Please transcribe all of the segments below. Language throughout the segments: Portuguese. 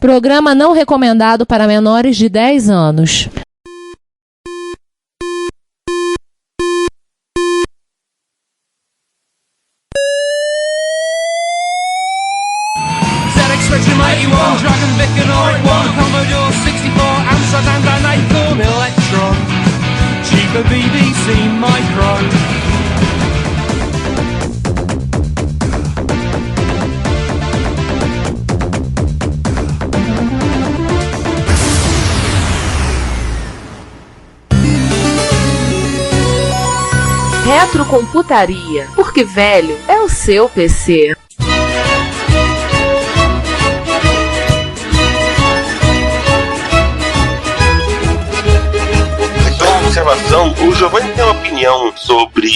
Programa não recomendado para menores de 10 anos. Dragon Vic and R1, Commodore 64, Amsterdam and Acorn Electron, cheaper BBC Micro. Retrocomputaria, porque velho é o seu PC. Observação, o Giovanni tem uma opinião sobre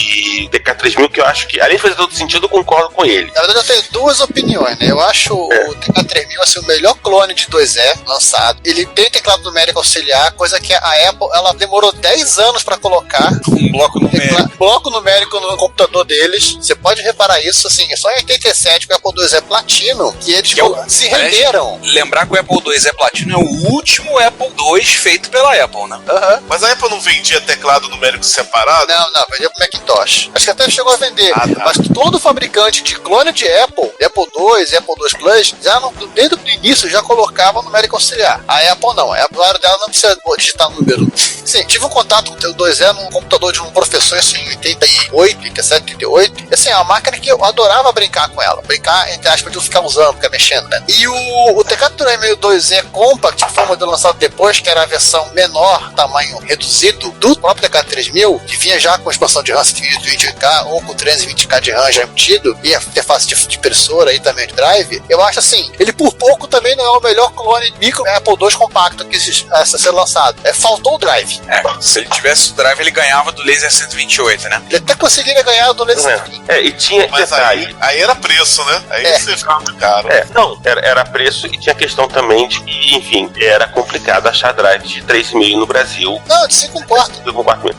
TK3000 que eu acho que, além de fazer todo sentido, eu concordo com ele. Na verdade, eu tenho duas opiniões, né? Eu acho o TK3000 assim, o melhor clone de 2E lançado. Ele tem teclado numérico auxiliar, coisa que a Apple ela demorou 10 anos para colocar. Um bloco numérico. Bloco numérico no computador deles. Você pode reparar isso, assim, é só em 87 que o Apple II é platino que eles se renderam. Lembrar que o Apple II é platino é o último Apple II feito pela Apple, né? Mas a Apple não vendia teclado numérico separado? Não, vendia pro Macintosh. Acho que até chegou a vender. Tá. Mas todo fabricante de clone de Apple II e Apple II Plus, já desde o início já colocava numérico auxiliar. A Apple não. A Apple dela não precisa digitar número. Sim, tive um contato com o 2E num computador de um professor assim, em 88, 87, 88. Assim, é uma máquina que eu adorava brincar com ela. Brincar, entre aspas, de eu ficar usando, ficar mexendo, né? E o TK3000 2E Compact, que foi um modelo lançado depois, que era a versão menor, tamanho reduzido, do próprio TK3000, que vinha já com expansão de RAM 128K ou com 320K de RAM já embutido, e a interface de impressora e também de drive, eu acho assim, ele por pouco também não é o melhor clone micro Apple II compacto que a ser lançado. Faltou o drive. Se ele tivesse o drive, ele ganhava do Laser 128, né? Ele até conseguiria ganhar do Laser 128. E tinha Mas detalhe. aí era preço, né? Aí você ficava muito caro. Era preço e tinha questão também de que, enfim, era complicado achar drive de 3,5 no Brasil. Não, de 5 portas.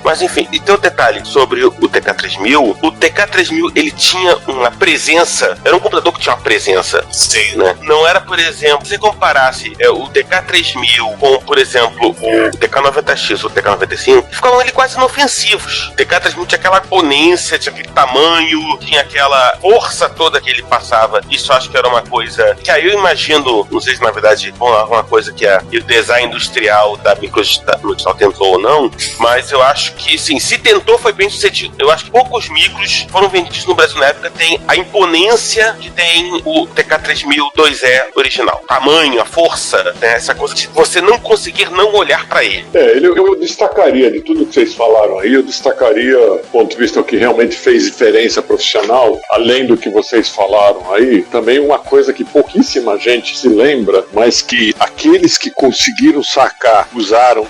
Mas enfim, e tem um detalhe sobre o TK3000. O TK3000, ele tinha uma presença, era um computador que tinha uma presença. Sim. Né? Não era, por exemplo, se você comparasse o TK3000 com, por exemplo, o TK90X ou o TK95, ficavam ele quase inofensivos. O TK3000 tinha aquela ponência, tinha aquele tamanho, tinha aquela força toda que ele passava. Isso acho que era uma coisa que aí eu imagino, não sei se na verdade uma coisa que o design industrial da Microsoft tentou ou não, mas eu acho que, sim, se tentou, foi bem sucedido. Eu acho que poucos micros foram vendidos no Brasil na época, tem a imponência que tem o TK3000 2E original. Tamanho, a força, né, essa coisa de você não conseguir não olhar pra ele. Eu destacaria, de tudo que vocês falaram aí, eu destacaria, do ponto de vista que realmente fez diferença profissional, além do que vocês falaram aí, também uma coisa que pouquíssima gente se lembra, mas que aqueles que conseguiram sacar, usaram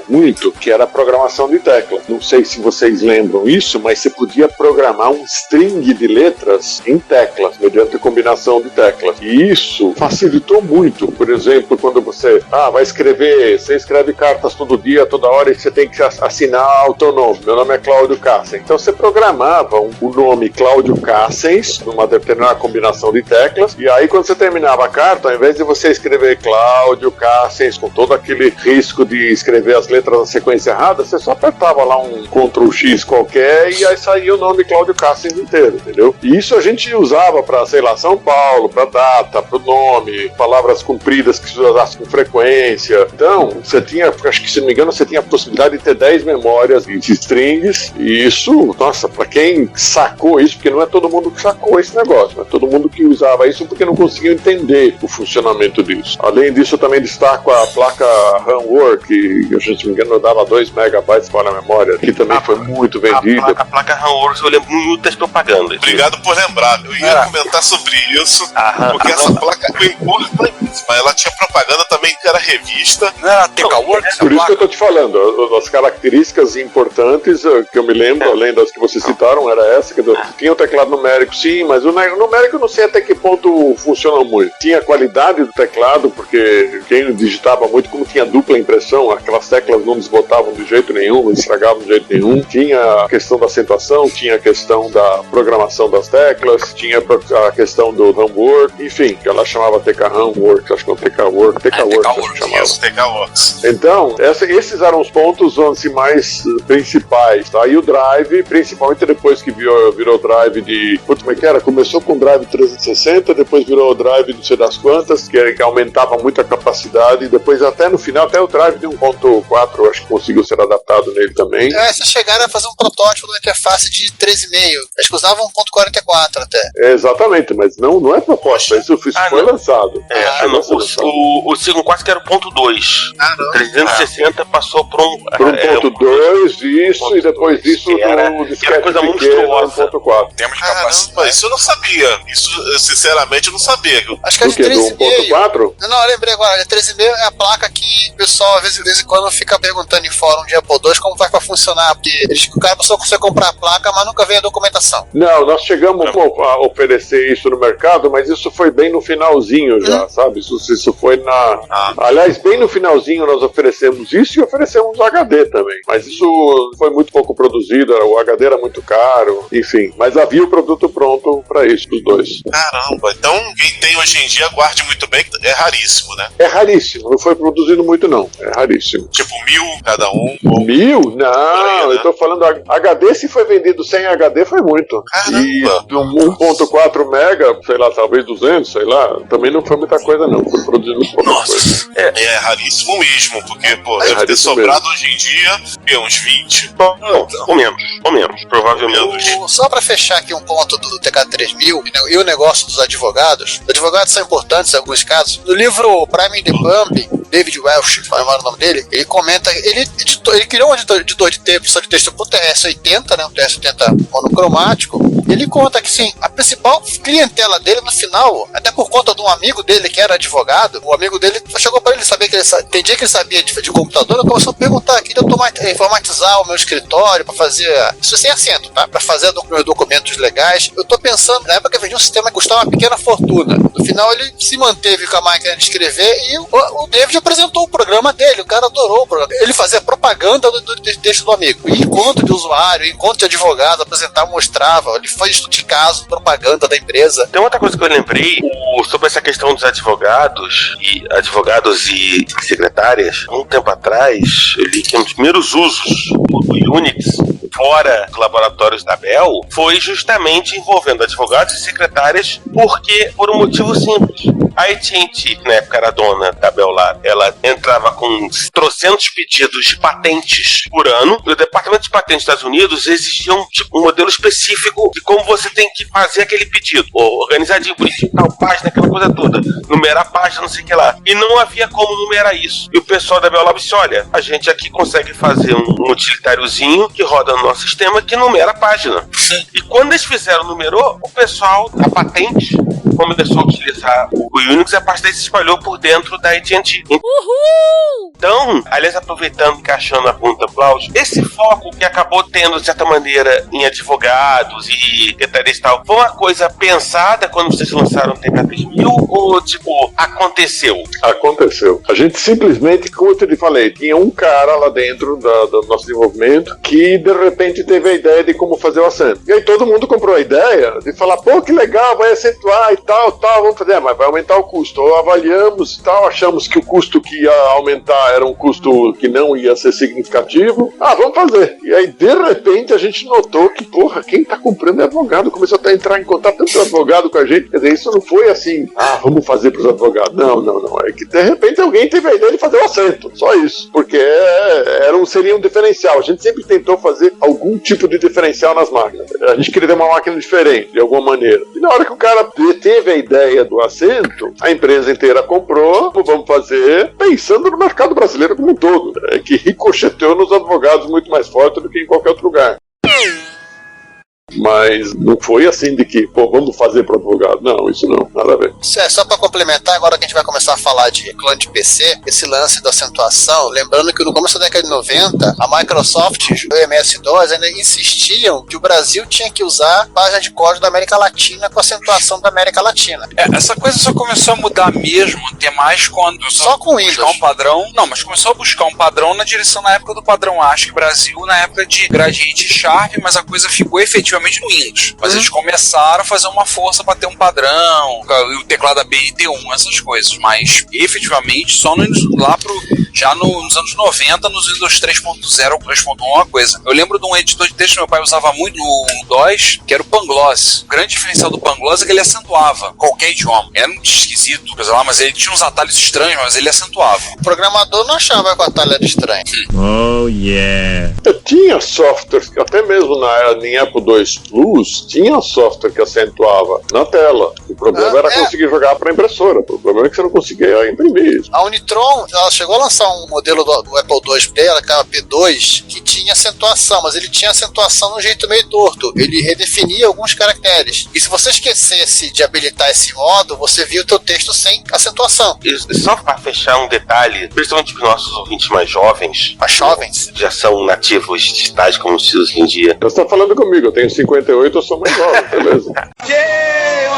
muito, que era a programação de tecla. Não sei se vocês lembram isso, mas você podia programar um string de letras em teclas, mediante combinação de teclas. E isso facilitou muito. Por exemplo, quando você você escreve cartas todo dia, toda hora, e você tem que assinar o teu nome. Meu nome é Cláudio Cassens. Então você programava o nome Cláudio Cassens numa determinada combinação de teclas, e aí quando você terminava a carta, ao invés de você escrever Cláudio Cassens com todo aquele risco de escrever as letras na sequência errada, você só apertava lá um Ctrl X qualquer e aí saía o nome Cláudio Cassens inteiro, entendeu? E isso a gente usava para, sei lá, São Paulo, para data, para o nome, palavras compridas que se usasse com frequência. Então, você tinha, acho que se não me engano, você tinha a possibilidade de ter 10 memórias de strings, e isso, nossa, para quem sacou isso, porque não é todo mundo que sacou esse negócio, não é todo mundo que usava isso porque não conseguia entender o funcionamento disso. Além disso, eu também destaco a placa RAMWorks, que, se não me engano, dava 2 megabytes para a memória, que também foi muito vendida. A placa RAMWorks, eu lembro muito das propagandas. Obrigado por lembrar. Eu ia comentar sobre isso, porque essa placa foi importantíssima. Ela tinha propaganda também que era revista. Não era TK-Works? Por isso que eu tô te falando, as características importantes que eu me lembro, além das que vocês citaram, era essa, que tinha o teclado numérico, sim, mas o numérico eu não sei até que ponto funciona muito. Tinha a qualidade do teclado, porque quem digitava muito, como tinha dupla impressão, aquelas teclas não desbotavam de jeito nenhum, não estragavam de jeito nenhum. Tinha a questão da acentuação, tinha a questão da programação das teclas, tinha a questão do RAMWorks, enfim, que ela chamava TK RAMWorks, acho que é o TK-Works. TK-Works, TK-Works, TK-Works. Então, esses eram os pontos assim, mais principais, tá? E o Drive, principalmente depois que virou Drive de... Putz, como é que era? Começou com o Drive 360, depois virou o Drive não sei das quantas, que aumentava muito a capacidade, e depois até no final, até o Drive de 1.4, acho que conseguiu ser adaptado nele também. Vocês chegaram a fazer um protótipo da interface de 13,5. Acho que usava 1.44 até. Exatamente, mas não é proposta, isso foi lançado. O Sigon 4 que era o ponto 2. O 360 passou para um... Por 1.2, isso, e depois disso do disquete coisa pequeno, 1.4. Temos capacidade. Isso eu não sabia. Isso, sinceramente, eu não sabia. Acho que é de 13,5. 1.4? Não, eu lembrei agora. A 13,5 é a placa que o pessoal, às vezes em quando, fica perguntando em fórum de Apple II como vai pra funcionar. Porque o cara só consegue comprar a placa, mas nunca vem a documentação. Não, nós chegamos a oferecer isso no mercado, mas isso foi bem no finalzinho já, sabe? Isso foi Aliás, bem no finalzinho nós oferecemos isso e oferecemos HD também. Mas isso foi muito pouco produzido, o HD era muito caro, enfim. Mas havia o produto pronto para isso, os dois. Caramba, então quem tem hoje em dia, guarde muito bem, é raríssimo, né? É raríssimo, não foi produzido muito não, é raríssimo. Tipo 1.000 cada um? 1.000? Não, aí, né? Eu tô falando HD, se foi vendido sem HD foi muito. Caramba. E 1.4 mega, sei lá, talvez 200, sei lá, também não foi muita coisa não, foi produzido muito pouca coisa. É raríssimo mesmo, porque, pô, deve ter sobrado hoje em dia uns 20. Ou menos, provavelmente. Só pra fechar aqui um ponto do TK3000 e o negócio dos advogados. Os advogados são importantes em alguns casos. No livro Prime the Pump, David Welsh, não lembro o nome dele, ele comenta, ele criou um editor de texto pro TS-80, né, o TS-80 monocromático. Ele conta que, sim, a principal clientela dele no final, até por conta de um amigo dele que era advogado, o amigo dele chegou para ele saber que entendia que ele sabia de computador, ele começou a perguntar, queria informatizar o meu escritório para fazer, isso sem acento, tá? Para fazer meus documentos legais. Eu tô pensando, na época vendia um sistema que custava uma pequena fortuna. No final ele se manteve com a máquina de escrever e o David apresentou o programa dele, o cara adorou o programa. Ele fazia propaganda do texto do amigo. E encontro de usuário, encontro de advogado, apresentava, mostrava, ele faz estudo de caso, propaganda da empresa. Tem outra coisa que eu lembrei sobre essa questão dos advogados e secretárias. Um tempo atrás, eu li que um dos primeiros usos do Unix fora dos laboratórios da Bell foi justamente envolvendo advogados e secretárias, porque por um motivo simples. A AT&T, que na época era dona da Bell lá, ela entrava com trocentos pedidos de patentes por ano. O Departamento de Patentes dos Estados Unidos exigia um modelo específico de como você tem que fazer aquele pedido, organizadinho, bonitinho, tal página, aquela coisa toda, numerar a página, não sei o que lá. E não havia como numerar isso. E o pessoal da Bell Labs disse, olha, a gente aqui consegue fazer um utilitáriozinho que roda no nosso sistema que numera a página. E quando eles fizeram, numerou, o pessoal da patente começou a utilizar o Unix e a parte daí se espalhou por dentro da AT&T. Uhul! Então, aliás, aproveitando, encaixando a pergunta, Klaus, esse foco que acabou tendo, de certa maneira, em advogados e secretarias e tal, foi uma coisa pensada quando vocês lançaram o TK3000 ou, aconteceu? Aconteceu. A gente simplesmente, como eu te falei, tinha um cara lá dentro do nosso desenvolvimento que, de repente, teve a ideia de como fazer o assento. E aí todo mundo comprou a ideia de falar, pô, que legal, vai acentuar e tal, vamos fazer, mas vai aumentar o custo. Ou avaliamos e tal, achamos que o custo que ia aumentar era um custo que não ia ser significativo. Vamos fazer. E aí, de repente, a gente notou que, porra, quem tá comprando é advogado. Começou até a entrar em contato tanto advogado com a gente. Quer dizer, isso não foi assim, vamos fazer pros advogados. Não. É que, de repente, alguém teve a ideia de fazer o assento. Só isso. Porque seria um diferencial. A gente sempre tentou fazer algum tipo de diferencial nas máquinas. A gente queria ter uma máquina diferente, de alguma maneira. E na hora que o cara teve a ideia do assento, a empresa inteira comprou, vamos fazer, pensando no mercado brasileiro como um todo, que ricocheteou nos advogados muito mais forte do que em qualquer outro lugar. Mas não foi assim de que, vamos fazer para advogado. Não, isso não, nada a ver. Só para complementar, agora que a gente vai começar a falar de clone de PC, esse lance da acentuação, lembrando que no começo da década de 90, a Microsoft e o MS-DOS ainda insistiam que o Brasil tinha que usar a página de código da América Latina com acentuação da América Latina. Essa coisa só começou a mudar mesmo, ter mais quando... Só com Windows. Buscar um padrão... Não, mas começou a buscar um padrão na direção na época do padrão ASCII Brasil, na época de Gradiente Sharp, mas a coisa ficou efetivamente principalmente no Windows. Mas eles começaram a fazer uma força para ter um padrão, o teclado ABNT1, essas coisas. Mas, efetivamente, só já nos anos 90, nos Windows 3.0 ou 3.1, uma coisa. Eu lembro de um editor de texto que meu pai usava muito no DOS, que era o Pangloss. O grande diferencial do Pangloss é que ele acentuava qualquer idioma. Era muito esquisito, coisa lá, mas ele tinha uns atalhos estranhos, mas ele acentuava. O programador não achava que o atalho era estranho. Oh, yeah. Tinha software, até mesmo em Apple II Plus, tinha software que acentuava na tela. O problema era conseguir jogar para impressora. O problema é que você não conseguia imprimir isso. A Unitron, ela chegou a lançar um modelo do Apple II dela, que era P2, que tinha acentuação, mas ele tinha acentuação de um jeito meio torto. Ele redefinia alguns caracteres. E se você esquecesse de habilitar esse modo, você via o teu texto sem acentuação. E só para fechar um detalhe, principalmente para os nossos ouvintes mais jovens, já são nativos digitais, como se diz hoje em dia. Você está falando comigo, eu tenho 58, eu sou mais jovem, beleza?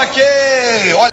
Ok. Olha.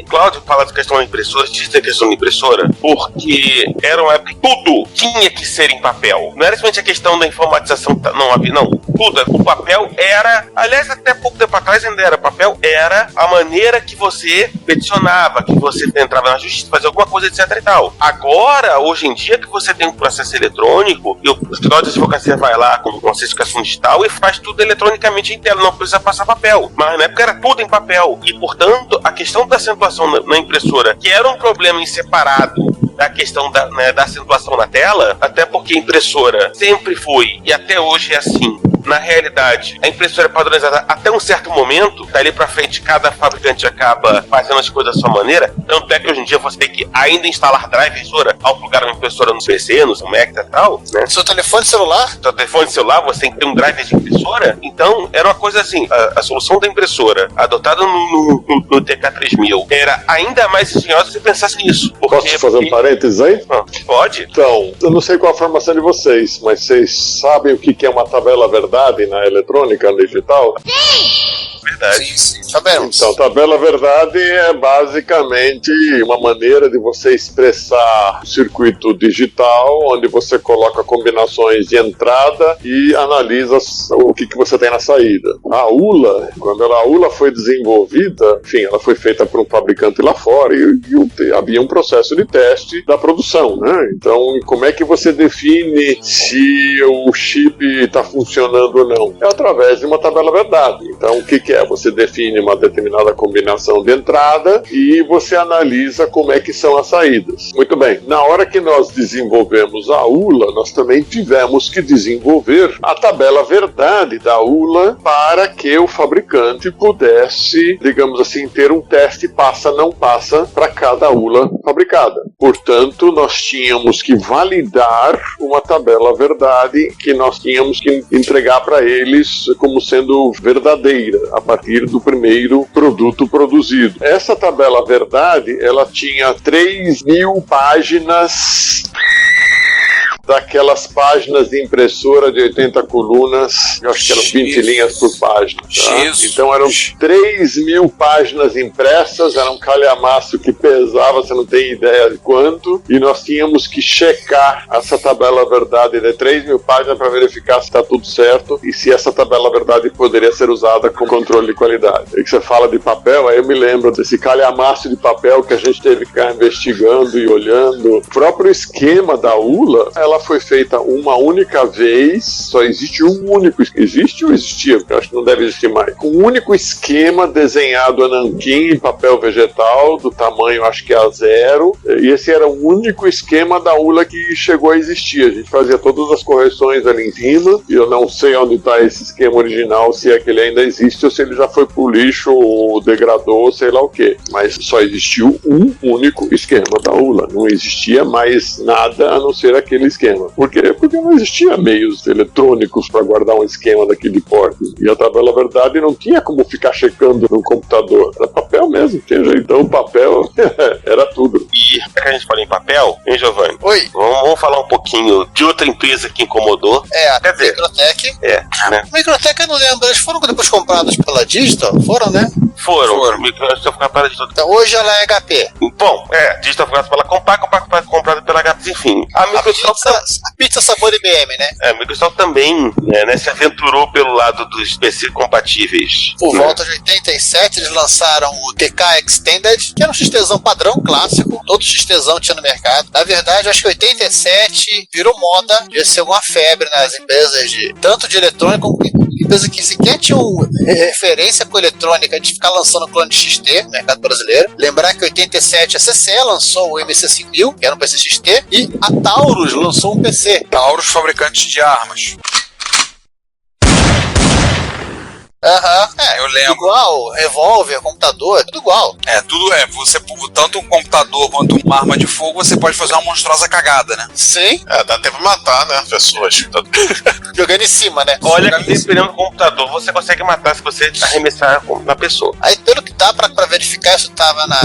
Cláudio fala da questão da impressora, diz a questão da impressora, porque era uma época que tudo tinha que ser em papel. Não era somente a questão da informatização, não. Tudo. O papel era, aliás, até pouco tempo atrás ainda era papel, era a maneira que você peticionava, que você entrava na justiça, fazia alguma coisa, etc e tal. Agora, hoje em dia, que você tem um processo eletrônico, e o escritório de advocacia vai lá com uma certificação digital e faz tudo eletronicamente em tela, não precisa passar papel. Mas na época era tudo em papel. E, portanto, a questão da acentuação na impressora, que era um problema em separado da questão da acentuação na tela, até porque a impressora sempre foi, e até hoje é assim. Na realidade, a impressora é padronizada até um certo momento, dali pra frente cada fabricante acaba fazendo as coisas da sua maneira, tanto é que hoje em dia você tem que ainda instalar drivers ao plugar uma impressora no PC, no seu Mac e tal, né? Seu telefone celular? Seu telefone celular, você tem que ter um driver de impressora. Então, era uma coisa assim, a solução da impressora adotada no TK3000 era ainda mais engenhosa se pensasse nisso. Posso fazer um parênteses aí? Pode. Então, eu não sei qual a formação de vocês, mas vocês sabem o que é uma tabela verdade na eletrônica digital? Verdade. Sim, sabemos. Então, tabela verdade é basicamente uma maneira de você expressar o circuito digital, onde você coloca combinações de entrada e analisa o que você tem na saída. A ULA, quando a ULA foi desenvolvida, enfim, ela foi feita por um fabricante lá fora e havia um processo de teste da produção, né? Então, como é que você define se o chip está funcionando ou não? É através de uma tabela verdade. Então, o que é? Você define uma determinada combinação de entrada e você analisa como é que são as saídas. Muito bem, na hora que nós desenvolvemos a ULA, nós também tivemos que desenvolver a tabela verdade da ULA para que o fabricante pudesse, digamos assim, ter um teste passa-não passa para cada ULA fabricada. Portanto, nós tínhamos que validar uma tabela verdade que nós tínhamos que entregar para eles como sendo verdadeira, a partir do primeiro produto produzido. Essa tabela verdade, ela tinha 3.000 páginas, daquelas páginas de impressora de 80 colunas, eu acho que eram 20 linhas por página. Tá? Então eram 3.000 páginas impressas, era um calhamaço que pesava, você não tem ideia de quanto, e nós tínhamos que checar essa tabela verdade de 3.000 páginas para verificar se está tudo certo e se essa tabela verdade poderia ser usada com controle de qualidade. E que você fala de papel, aí eu me lembro desse calhamaço de papel que a gente teve que ficar investigando e olhando. O próprio esquema da ULA, ela foi feita uma única vez, só existe um único, existe ou existia, porque eu acho que não deve existir mais, um único esquema desenhado a nanquim em papel vegetal, do tamanho acho que A0, e esse era o único esquema da ULA que chegou a existir. A gente fazia todas as correções ali em cima, e eu não sei onde está esse esquema original, se é que ele ainda existe ou se ele já foi pro lixo ou degradou, sei lá o que, mas só existiu um único esquema da ULA, não existia mais nada a não ser aquele esquema. Por quê? Porque não existia meios eletrônicos para guardar um esquema daquele porte. E a tabela verdade não tinha como ficar checando no computador. Era papel mesmo, tinha jeito. Então o papel era tudo. E que a gente fala em papel, hein, Giovanni? Oi. Vamos falar um pouquinho de outra empresa que incomodou. A Quer dizer, Microtech. né? A Microtech eu não lembro, eles foram depois comprados pela Digital? Foram, né? Foram. Microsoft comprada de tudo. Então hoje ela é HP. Bom, Digital foi comprada pela Compaq comprada pela HP, enfim. A Microsoft A pizza sabor IBM, né? A Microsoft também, né, se aventurou pelo lado dos PC compatíveis. Por volta de 87, eles lançaram o TK Extended, que era um XTzão padrão, clássico. Todo XTzão tinha no mercado. Na verdade, acho que 87 virou moda. Devia ser uma febre nas empresas tanto de eletrônica como empresa que sequer tinha referência com eletrônica de ficar lançando clone de XT no mercado brasileiro. Lembrar que em 87 a CCE lançou o MC5000, que era um PC XT, e a Taurus lançou um PC. Taurus, fabricante de armas. Eu lembro. Igual, revólver, computador, tudo igual. Tudo você, tanto um computador quanto uma arma de fogo, você pode fazer uma monstruosa cagada, né? Sim. Dá até pra matar, né, pessoas. Jogando em cima, né? Olha que dependendo do computador, você consegue matar se você arremessar na pessoa. Aí, pelo que dá pra verificar, isso tava no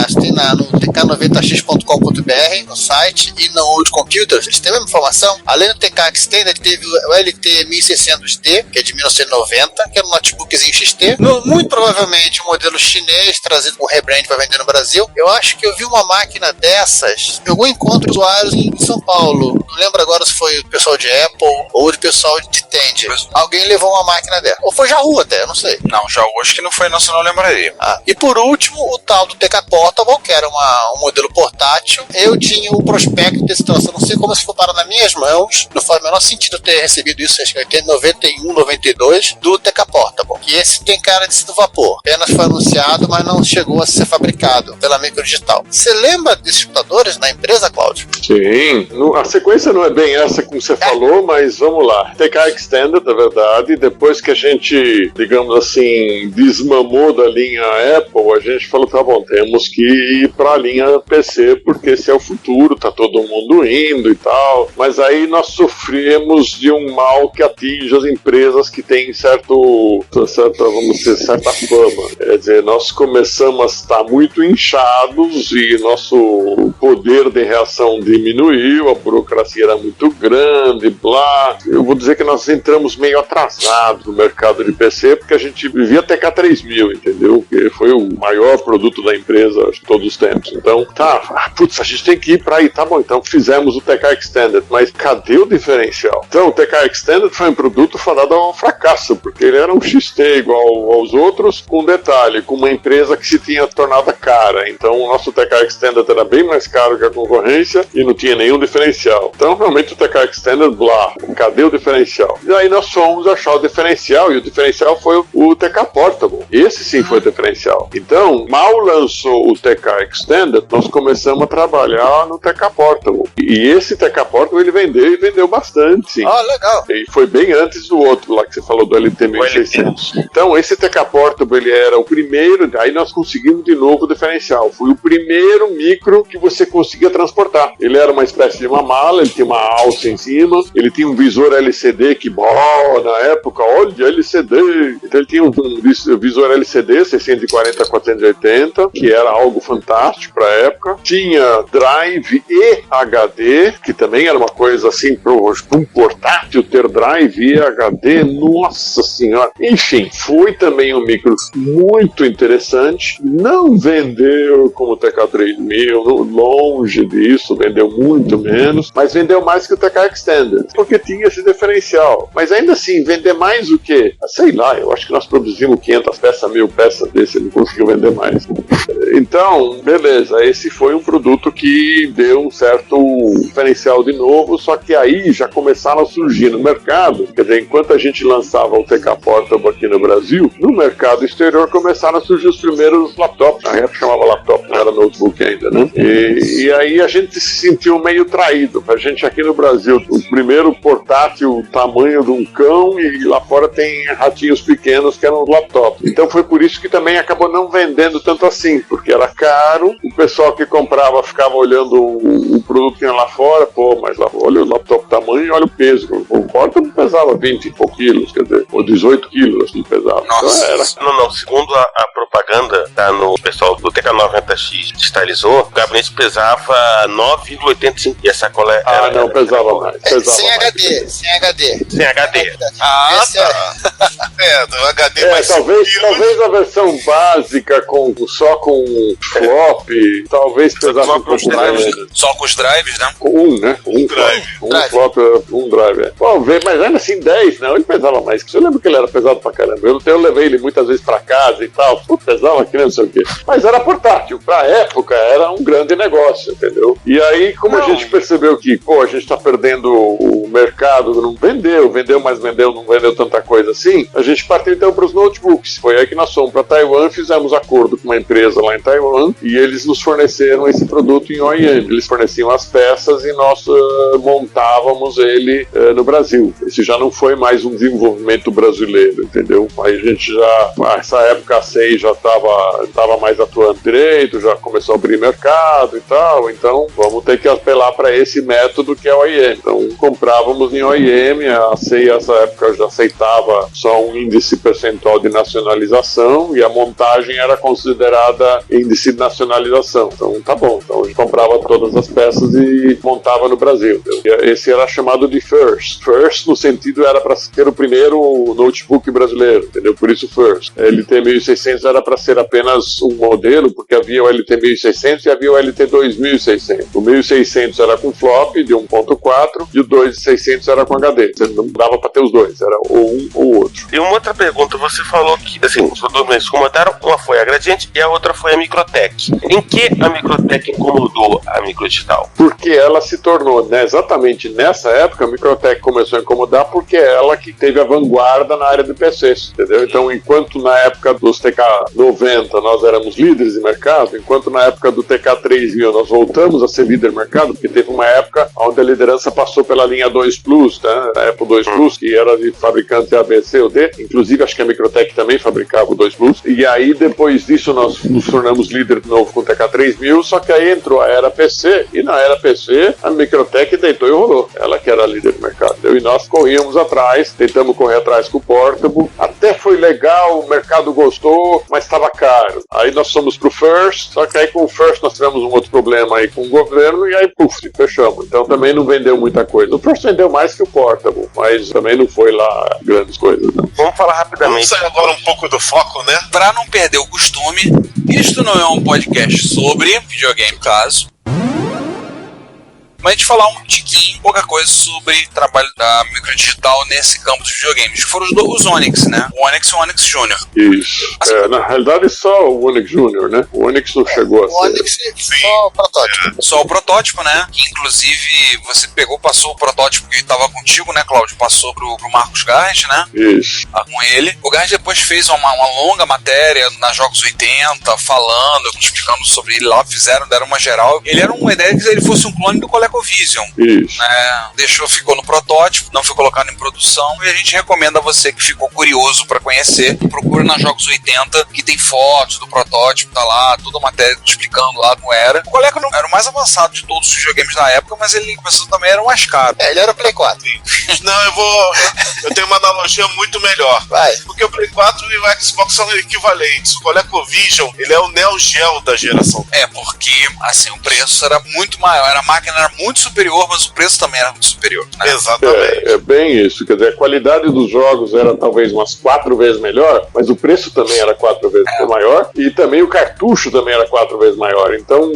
tk90x.com.br, no site, e no Old Computers, eles têm a mesma informação. Além do TK Extended, teve o LT1600D, que é de 1990, que era um notebookzinho XT. Muito provavelmente um modelo chinês, trazido com rebrand para vender no Brasil. Eu acho que eu vi uma máquina dessas em algum encontro de usuários em São Paulo. Não lembro agora se foi o pessoal de Apple ou o pessoal de Tend. Alguém levou uma máquina dessa. Ou foi Jahu até, eu não sei. Não, Jahu acho que não foi, não, se não lembraria. E por último, o tal do TK Portable, que era um modelo portátil. Eu tinha o prospecto desse troço. Eu não sei como se for parar nas minhas mãos. Não faz o menor sentido ter recebido isso, acho que em 91, 92, do TK Portable. Que esse tem cara de do vapor. Apenas foi anunciado, mas não chegou a ser fabricado pela Microdigital. Você lembra desses computadores na empresa, Cláudio? Sim. A sequência não é bem essa como você falou, mas vamos lá. TK Extended, na verdade, depois que a gente, digamos assim, desmamou da linha Apple, a gente falou, tá bom, temos que ir pra linha PC, porque esse é o futuro, tá todo mundo indo e tal. Mas aí nós sofremos de um mal que atinge as empresas que têm certa fama. Quer dizer, nós começamos a estar muito inchados e nosso poder de reação diminuiu, a burocracia era muito grande, blá. Eu vou dizer que nós entramos meio atrasados no mercado de PC, porque a gente vivia TK3000, entendeu? Que foi o maior produto da empresa de todos os tempos. Então, a gente tem que ir para aí. Tá bom, então fizemos o TK Extended, mas cadê o diferencial? Então, o TK Extended foi um produto fadado a um fracasso, porque ele era um XT igual aos outros, com detalhe, com uma empresa que se tinha tornado cara. Então, o nosso TK Extended era bem mais caro que a concorrência e não tinha nenhum diferencial. Então, realmente, o TK Extended, cadê o diferencial? E aí nós fomos achar o diferencial, e o diferencial foi o TK Portable. Esse sim foi o diferencial. Então, mal lançou o TK Extended, nós começamos a trabalhar no TK Portable. E esse TK Portable, ele vendeu, e vendeu bastante, sim. Legal. E foi bem antes do outro lá que você falou, do LT1600. Então, esse TK Portable, ele era o primeiro, aí nós conseguimos de novo o diferencial. Foi o primeiro micro que você conseguia transportar. Ele era uma espécie de uma mala, ele tinha uma alça em cima, ele tinha um visor LCD que, na época, olha, LCD. Então ele tinha um visor LCD 640x480, que era algo fantástico para a época. Tinha drive e HD, que também era uma coisa assim, para um portátil ter drive e HD, nossa senhora. Enfim, foi também um micro muito interessante. Não vendeu como o TK3000, longe disso, vendeu muito menos, mas vendeu mais que o TK Extended, porque tinha esse diferencial. Mas ainda assim, vender mais o quê? Sei lá, eu acho que nós produzimos 500 peças, 1000 peças desse, ele não conseguiu vender mais. Então, beleza, esse foi um produto que deu um certo diferencial de novo, só que aí já começaram a surgir no mercado, quer dizer, enquanto a gente lançava o TK Portable aqui no Brasil, no mercado exterior começaram a surgir os primeiros laptops, na época chamava laptop, não era notebook ainda, né? E aí a gente se sentiu meio traído. A gente aqui no Brasil, o primeiro portátil tamanho de um cão, e lá fora tem ratinhos pequenos que eram os laptops. Então foi por isso que também acabou não vendendo tanto assim, porque era caro, o pessoal que comprava ficava olhando o produto que tinha lá fora, mas lá, olha o laptop tamanho e olha o peso. O porta não pesava 20 e poucos quilos, quer dizer, ou 18 quilos, assim. pesava. Nossa. Então era. Não. Segundo a propaganda, tá no pessoal do TK90X digitalizou, o gabinete pesava 9,85 e a sacola era... Não, pesava mais. Sem mais. HD, sem HD. Sem HD. Ah, Esse tá. Do HD mais talvez a versão básica só com flop, talvez pesasse um pouco mais. Só com os drives, né? Né? Um drive. flop, um drive. Bom, mas ainda assim 10, não, ele pesava mais. Eu lembro que ele era pesado pra caramba. Eu levei ele muitas vezes pra casa e tal. Pesava que não sei o quê. Mas era portátil. Pra época era um grande negócio, entendeu? E aí, como a gente percebeu que, a gente tá perdendo o mercado, não vendeu, mas não vendeu tanta coisa assim, a gente partiu então pros notebooks. Foi aí que nós fomos pra Taiwan, fizemos acordo com uma empresa lá em Taiwan e eles nos forneceram esse produto em OEM. Eles forneciam as peças e nós montávamos ele no Brasil. Esse já não foi mais um desenvolvimento brasileiro, entendeu? Aí a gente já, nessa época a SEI já estava mais atuando direito, já começou a abrir mercado e tal, então vamos ter que apelar para esse método que é o OEM. Então comprávamos em OEM, a SEI nessa época já aceitava só um índice percentual de nacionalização e a montagem era considerada índice de nacionalização. Então tá bom, então a gente comprava todas as peças e montava no Brasil. Esse era chamado de First. First no sentido era para ser o primeiro notebook brasileiro, entendeu? Por isso First. LT 1600 era para ser apenas um modelo, porque havia o LT 1600 e havia o LT 2600. O 1600 era com flop de 1.4 e o 2600 era com HD. Você não dava para ter os dois, era ou um ou outro. E uma outra pergunta, você falou que, assim, os dois incomodaram, uma foi a Gradiente e a outra foi a Microtech. Em que a Microtech incomodou a Microdigital? Porque ela se tornou, né, exatamente nessa época, a Microtech começou a incomodar porque é ela que teve a vanguarda na área de PCs, entendeu? Então, enquanto na época dos TK90 nós éramos líderes de mercado, enquanto na época do TK3000 nós voltamos a ser líder de mercado, porque teve uma época onde a liderança passou pela linha 2 Plus, né, a Apple 2 Plus, que era de fabricante A, B, C ou D, inclusive acho que a Microtech também fabricava o 2 Plus, e aí depois disso nós nos tornamos líder de novo com o TK3000, só que aí entrou a era PC, e na era PC a Microtech deitou e rolou, ela que era a líder do mercado, entendeu? E nós corríamos atrás, tentamos correr atrás com o Portable, até foi legal, o mercado gostou, mas estava caro. Aí nós fomos pro First, só que aí com o First nós tivemos um outro problema aí com o governo, e aí fechamos. Então também não vendeu muita coisa. O First vendeu mais que o Portable, mas também não foi lá grandes coisas, não. Vamos falar rapidamente. Vamos sair agora um pouco do foco, né? Pra não perder o costume, isto não é um podcast sobre videogame, caso. Mas a gente falar um tiquinho, pouca coisa sobre o trabalho da Microdigital nesse campo dos videogames. Foram os Onyx, né? O Onyx e o Onyx Jr. Isso. Na realidade, só o Onyx Jr., né? O Onyx não chegou a ser. O Onyx só o protótipo. Só o protótipo, né? Que inclusive você passou o protótipo que estava contigo, né, Cláudio? Passou pro Marcos Gard, né? Isso. Com ele. O Gard depois fez uma longa matéria na Jogos 80, falando, explicando sobre ele lá, deram uma geral. Ele era uma ideia que ele fosse um clone do ColecoVision. Isso. Né? Ficou no protótipo, não foi colocado em produção, e a gente recomenda a você que ficou curioso para conhecer, procura na Jogos 80, que tem fotos do protótipo, tá lá, toda a matéria explicando lá como era. O Coleco não era o mais avançado de todos os videogames da época, mas ele começou também, era o mais caro. Ele era o Play 4. Não, eu tenho uma analogia muito melhor. Vai. Porque o Play 4 e o Xbox são equivalentes. O ColecoVision, ele é o Neo Geo da geração. Porque, assim, o preço era muito maior, a máquina era muito superior, mas o preço também era muito superior, né? Exatamente. É bem isso, quer dizer, a qualidade dos jogos era talvez umas 4 vezes melhor, mas o preço também era 4 vezes maior, e também o cartucho também era 4 vezes maior, então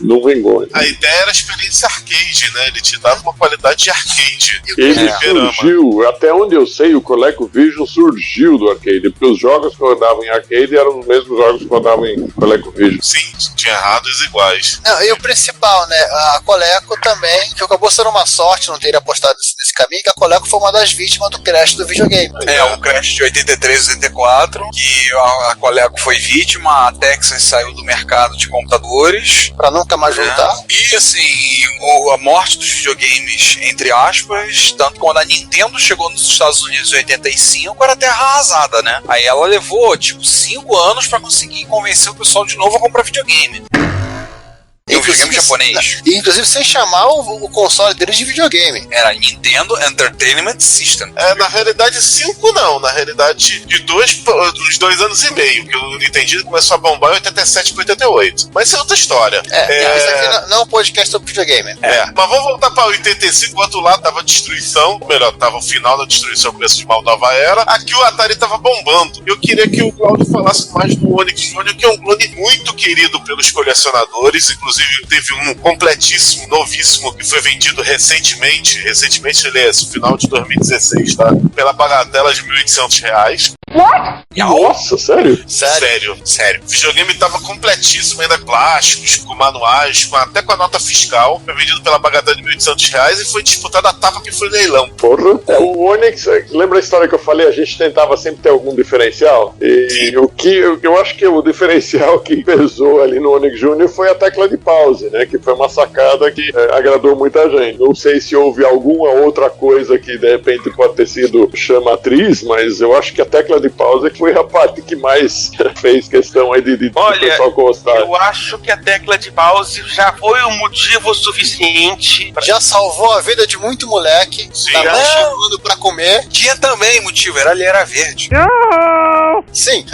não vingou. A ideia era a experiência arcade, né? Ele te dava uma qualidade de arcade. Ele surgiu, até onde eu sei, o ColecoVision surgiu do arcade, porque os jogos que rodavam em arcade eram os mesmos jogos que rodavam em ColecoVision. Sim, tinha errados iguais. Não, e o principal, né? A Coleco também, que acabou sendo uma sorte não ter apostado nesse caminho, que a Coleco foi uma das vítimas do crash do videogame. O crash de 83 e 84, que a Coleco foi vítima, a Texas saiu do mercado de computadores. Pra nunca mais voltar. E assim, a morte dos videogames, entre aspas, tanto que quando a Nintendo chegou nos Estados Unidos em 85, era terra arrasada, né? Aí ela levou, 5 anos pra conseguir convencer o pessoal de novo a comprar videogame. E um videogame japonês. E, inclusive sem chamar o console deles de videogame. Era Nintendo Entertainment System. Na realidade, 5 não. Na realidade, de uns 2 anos e meio. Que o Nintendo começou a bombar em 87 para 88. Mas isso é outra história. Isso aqui não é um podcast sobre videogame. Mas vamos voltar para 85, o outro lado tava destruição, ou melhor, tava o final da destruição, começo de uma nova era. Aqui o Atari tava bombando. Eu queria que o Claudio falasse mais do Onyx Jr., que é um clone muito querido pelos colecionadores. Inclusive teve um completíssimo, novíssimo, que foi vendido recentemente, ele no final de 2016, tá? Pela bagatela de R$1.800. Nossa, sério? Sério. O videogame tava completíssimo, ainda plásticos, com manuais, até com a nota fiscal. Foi vendido pela bagatela de R$1.800 e foi disputado a tapa que foi leilão. Porra. O Onyx, lembra a história que eu falei? A gente tentava sempre ter algum diferencial. E eu acho que o diferencial que pesou ali no Onyx Jr. foi a tecla de pause, né? Que foi uma sacada que agradou muita gente. Não sei se houve alguma outra coisa que de repente pode ter sido chamatriz, mas eu acho que a tecla de pause foi a parte que mais fez questão aí de pessoal gostar. Eu acho que a tecla de pause já foi um motivo suficiente. Já salvou a vida de muito moleque. Sim. Tá chamando pra comer. Tinha também motivo, ele era verde. Sim.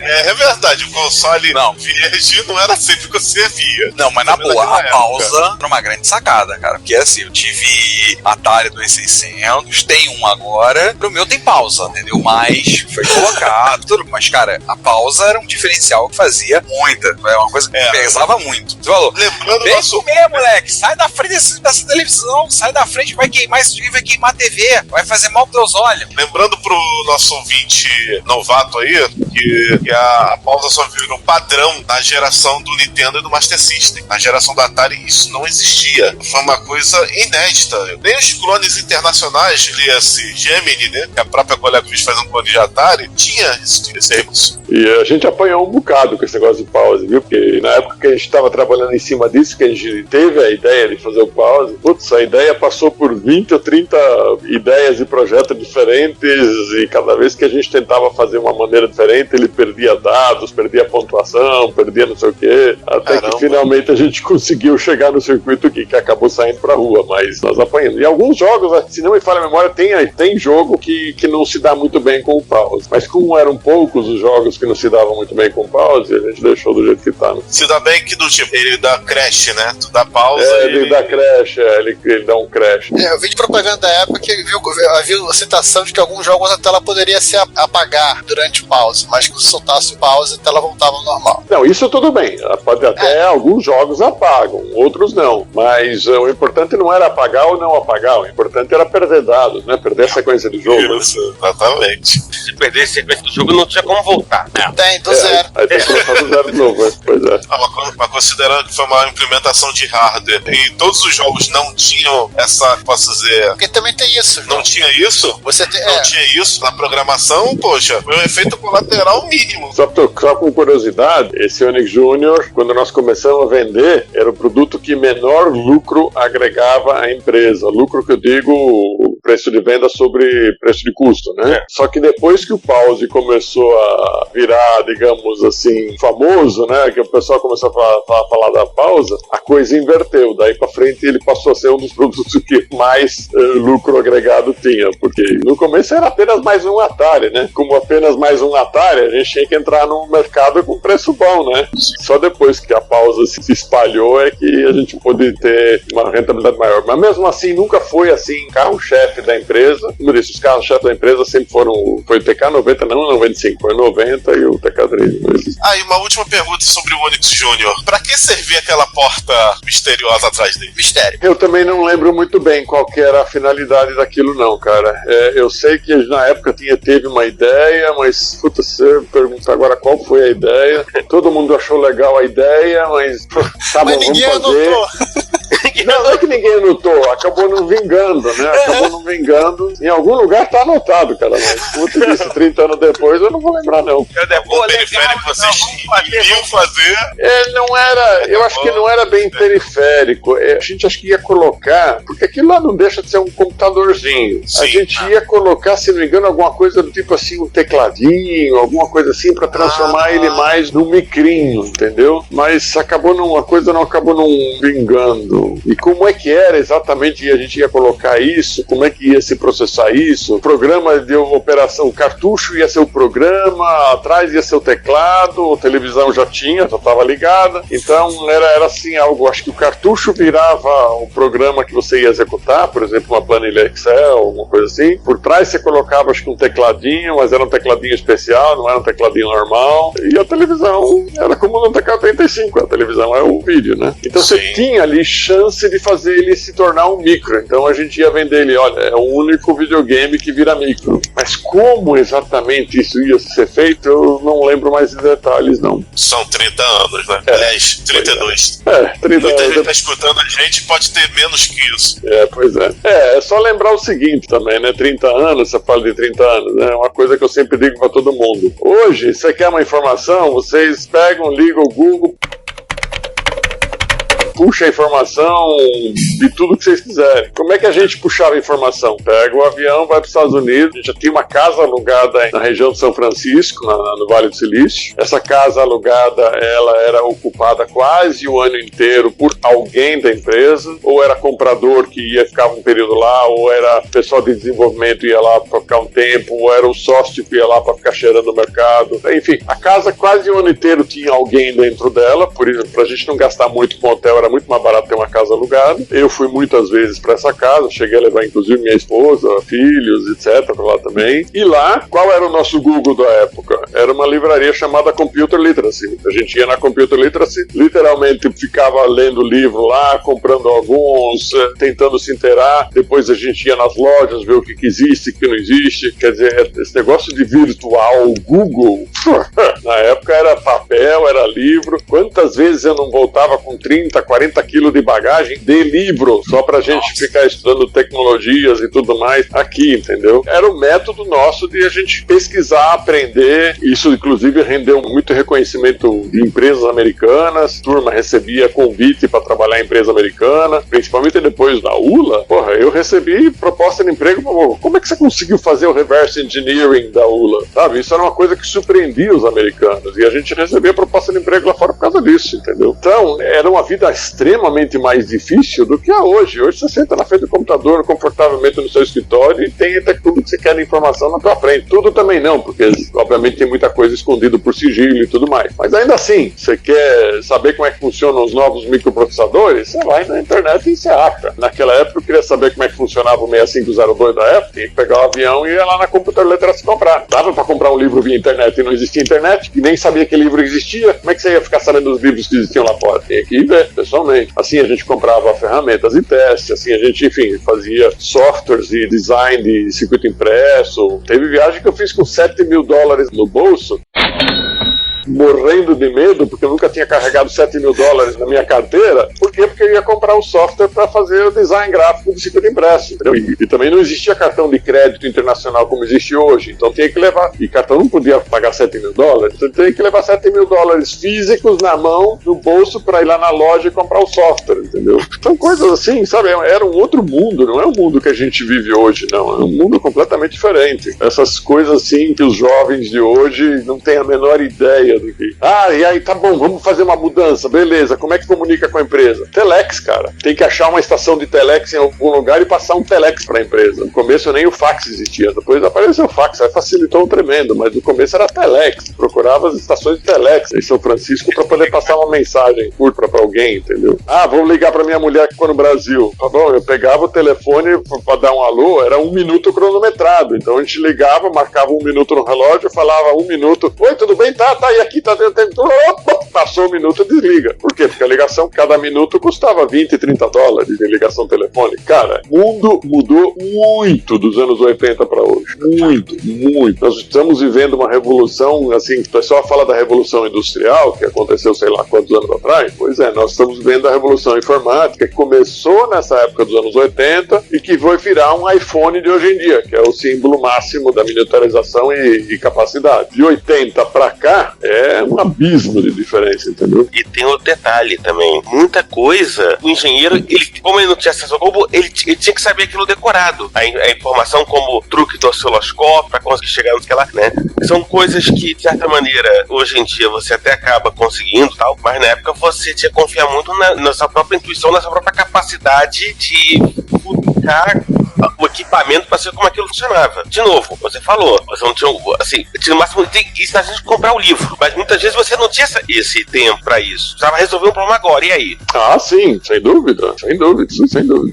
É verdade, o console verde não era sempre que você via. Não, mas na boa, a pausa era uma grande sacada, cara. Porque assim, eu tive Atari 2600, tem um agora, o meu tem pausa, entendeu? Mas foi colocado, tudo. Mas, cara, a pausa era um diferencial que fazia muita. Era uma coisa que pesava muito. Você falou, lembrando vem comer, moleque, sai da frente dessa televisão, sai da frente, vai queimar esse vídeo, vai queimar a TV, vai fazer mal pros teus olhos. Lembrando pro nosso ouvinte novato aí, que a pausa só virou padrão na geração do Nintendo e do Master System. Na geração do Atari isso não existia. Foi uma coisa inédita. Nem os clones internacionais, esse Gemini, né, que a própria colega fez fazer um clone de Atari, tinha esse recurso. E a gente apanhou um bocado com esse negócio de pause, viu? Porque na época que a gente estava trabalhando em cima disso, que a gente teve a ideia de fazer o pause, a ideia passou por 20 ou 30 ideias e projetos diferentes, e cada vez que a gente tentava fazer uma maneira diferente, ele perdia dados, perdia pontuação, perdia não sei o quê, até que finalmente a gente conseguiu chegar no circuito que acabou saindo pra rua, mas nós apanhamos. E alguns jogos, se não me falha a memória, tem jogo que não se dá muito bem com o pause, mas como eram poucos os jogos que não se davam muito bem com o pause, a gente deixou do jeito que tá, né? Se dá bem que do tipo, ele dá crash, né? Tu dá pausa ele dá crash, ele dá um crash. Eu vi de propaganda da época que havia a citação de que alguns jogos a tela poderia se apagar durante o pause, mas que se soltasse o pause a tela voltava ao normal. Não, isso tudo bem, pode até alguns jogos apagam, outros não, mas o importante não era apagar ou não apagar, o importante era perder dados, né? Perder a sequência do jogo. Isso, exatamente. Se perder a sequência do jogo não tinha como voltar. Tem, do zero. Aí tem que começar do zero de novo, né? Pois é. Mas considerando que foi uma implementação de hardware e todos os jogos não tinham essa, posso dizer... Porque também tem isso. Não tinha isso? Não tinha isso na programação, poxa, foi um efeito colateral mínimo. Só com curiosidade, esse Onyx Jr., quando nós começamos a vender, era o produto que menor lucro agregava à empresa. Lucro que eu digo, o preço de venda sobre preço de custo, né? Só que depois que o pause começou a virar, digamos assim, famoso, né? Que o pessoal começou a falar da pausa, a coisa inverteu. Daí pra frente ele passou a ser um dos produtos que mais lucro agregado tinha, porque no começo era apenas mais um Atari, né? Como apenas mais um Atari, a gente tinha que entrar no mercado com preço bom, né? Só depois que a pausa se espalhou é que a gente pôde ter uma rentabilidade maior. Mas mesmo assim, nunca foi assim, carro-chefe da empresa. Como eu disse, os carros-chefe da empresa sempre foi o TK-90, não o 95, foi o 90 e o TK-3. E uma última pergunta sobre o Onyx Jr. Pra que servia aquela porta misteriosa atrás dele? Mistério. Eu também não lembro muito bem qual que era a finalidade daquilo não, cara. Eu sei que na época teve uma ideia, mas puta, se eu perguntar agora qual foi a ideia, todo mundo achou legal a ideia, mas tá bom, vamos fazer. Não é que ninguém anotou, acabou não vingando, né? Acabou não vingando. Em algum lugar tá anotado, cara. Mas, puta, isso 30 anos depois eu não vou lembrar, não. O periférico que vocês iriam fazer. Não era, eu acho que não era bem periférico. A gente acho que ia colocar, porque aquilo lá não deixa de ser um computadorzinho. Sim, a gente ia colocar, se não me engano, alguma coisa do tipo assim, um tecladinho, alguma coisa assim, pra transformar ele mais num micrinho, entendeu? Mas a coisa não acabou não vingando. E como é que era exatamente a gente ia colocar isso? Como é que ia se processar isso? O programa de operação, o cartucho ia ser o programa, atrás ia ser o teclado, a televisão já estava ligada. Então era assim algo, acho que o cartucho virava o programa que você ia executar, por exemplo, uma planilha Excel, alguma coisa assim. Por trás você colocava, acho que um tecladinho, mas era um tecladinho especial, não era um tecladinho normal. E a televisão era como no TK-35, a televisão é o vídeo, né? Então você tinha ali chance de fazer ele se tornar um micro. Então a gente ia vender ele, olha, é o único videogame que vira micro. Mas como exatamente isso ia ser feito, eu não lembro mais de detalhes, não. São 30 anos, né? Aliás, 32. 30 Muita anos. gente tá escutando a gente, pode ter menos que isso. Pois é. É só lembrar o seguinte também, né? 30 anos, você fala de 30 anos, né? Uma coisa que eu sempre digo pra todo mundo. Hoje, você quer uma informação, vocês pegam, ligam o Google, puxa a informação de tudo que vocês quiserem. Como é que a gente puxava a informação? Pega o avião, vai para os Estados Unidos. A gente já tinha uma casa alugada na região de São Francisco, no Vale do Silício. Essa casa alugada, ela era ocupada quase o ano inteiro por alguém da empresa, ou era comprador que ia ficar um período lá, ou era pessoal de desenvolvimento ia lá para ficar um tempo, ou era o sócio que ia lá para ficar cheirando o mercado. Enfim, a casa quase o ano inteiro tinha alguém dentro dela, por exemplo, para a gente não gastar muito com hotel, era muito mais barato ter uma casa alugada. Eu fui muitas vezes para essa casa, cheguei a levar inclusive minha esposa, filhos, etc, para lá também. E lá, qual era o nosso Google da época? Era uma livraria chamada Computer Literacy. A gente ia na Computer Literacy, literalmente ficava lendo livro lá, comprando alguns, tentando se inteirar. Depois a gente ia nas lojas ver o que existe, o que não existe. Quer dizer, esse negócio de virtual Google, na época era papel, era livro. Quantas vezes eu não voltava com 30, 40 quilos de bagagem de livro, só pra gente ficar estudando tecnologias e tudo mais aqui, entendeu? Era um método nosso de a gente pesquisar, aprender. Isso, inclusive, rendeu muito reconhecimento de empresas americanas. A turma recebia convite para trabalhar em empresa americana, principalmente depois da ULA. Porra, eu recebi proposta de emprego. Como é que você conseguiu fazer o reverse engineering da ULA? Sabe? Isso era uma coisa que surpreendia os americanos. E a gente recebia proposta de emprego lá fora por causa disso, entendeu? Então, era uma vida extremamente mais difícil do que a hoje. Hoje você senta na frente do computador, confortavelmente no seu escritório, e tem até tudo que você quer de informação na tua frente. Tudo também não, porque obviamente tem muita coisa escondida por sigilo e tudo mais. Mas ainda assim, você quer saber como é que funcionam os novos microprocessadores? Você vai na internet e você acha. Naquela época eu queria saber como é que funcionava o 6502 da Apple, tinha que pegar o avião e ir lá na Computer Literacy comprar. Dava pra comprar um livro via internet e não existia internet, e nem sabia que livro existia. Como é que você ia ficar sabendo dos livros que existiam lá fora? Tinha que ir ver, pessoalmente. Assim a gente comprava ferramentas de teste, assim a gente, enfim, fazia softwares de design de circuito impresso. Teve viagem que eu fiz com $7 mil no bolso, morrendo de medo, porque eu nunca tinha carregado $7 mil na minha carteira. Por quê? Porque eu ia comprar um software para fazer o design gráfico do circuito impresso, entendeu? E também não existia cartão de crédito internacional como existe hoje, então tinha que levar, e cartão não podia pagar $7 mil, então tinha que levar $7 mil físicos na mão, no bolso, para ir lá na loja e comprar o software, entendeu? São coisas assim, sabe? Era um outro mundo, não é o mundo que a gente vive hoje, não, é um mundo completamente diferente. Essas coisas assim que os jovens de hoje não têm a menor ideia do que... e aí, tá bom, vamos fazer uma mudança, beleza, como é que comunica com a empresa? Telex, cara. Tem que achar uma estação de telex em algum lugar e passar um telex pra empresa. No começo nem o fax existia, depois apareceu o fax, aí facilitou um tremendo, mas no começo era telex. Procurava as estações de telex em São Francisco pra poder passar uma mensagem curta pra alguém, entendeu? Vou ligar pra minha mulher que ficou no Brasil. Tá bom, eu pegava o telefone pra dar um alô, era 1 minuto cronometrado, então a gente ligava, marcava 1 minuto no relógio, falava 1 minuto, oi, tudo bem? Tá aí aqui tá dentro, passou um minuto, desliga. Por quê? Porque a ligação, cada minuto custava 20, 30 dólares de ligação telefônica. Cara, o mundo mudou muito dos anos 80 para hoje. Muito, muito. Nós estamos vivendo uma revolução, assim, o pessoal fala da revolução industrial, que aconteceu sei lá quantos anos atrás. Pois é, nós estamos vendo a revolução informática, que começou nessa época dos anos 80 e que vai virar um iPhone de hoje em dia, que é o símbolo máximo da miniaturização e capacidade. De 80 para cá, é um abismo de diferença, entendeu? E tem outro detalhe também. Muita coisa, o engenheiro, ele, como ele não tinha acesso ao globo, ele tinha que saber aquilo decorado. A informação como o truque do osciloscópio para conseguir chegar naquela, né? São coisas que, de certa maneira, hoje em dia você até acaba conseguindo, tal, mas na época você tinha que confiar muito na sua própria intuição, na sua própria capacidade de buscar o equipamento para saber como aquilo funcionava. De novo, você falou, você não tinha, assim, no máximo isso a gente comprar o livro, mas muitas vezes você não tinha esse tempo para isso. Precisava resolver um problema agora, e aí? Ah, sim, sem dúvida.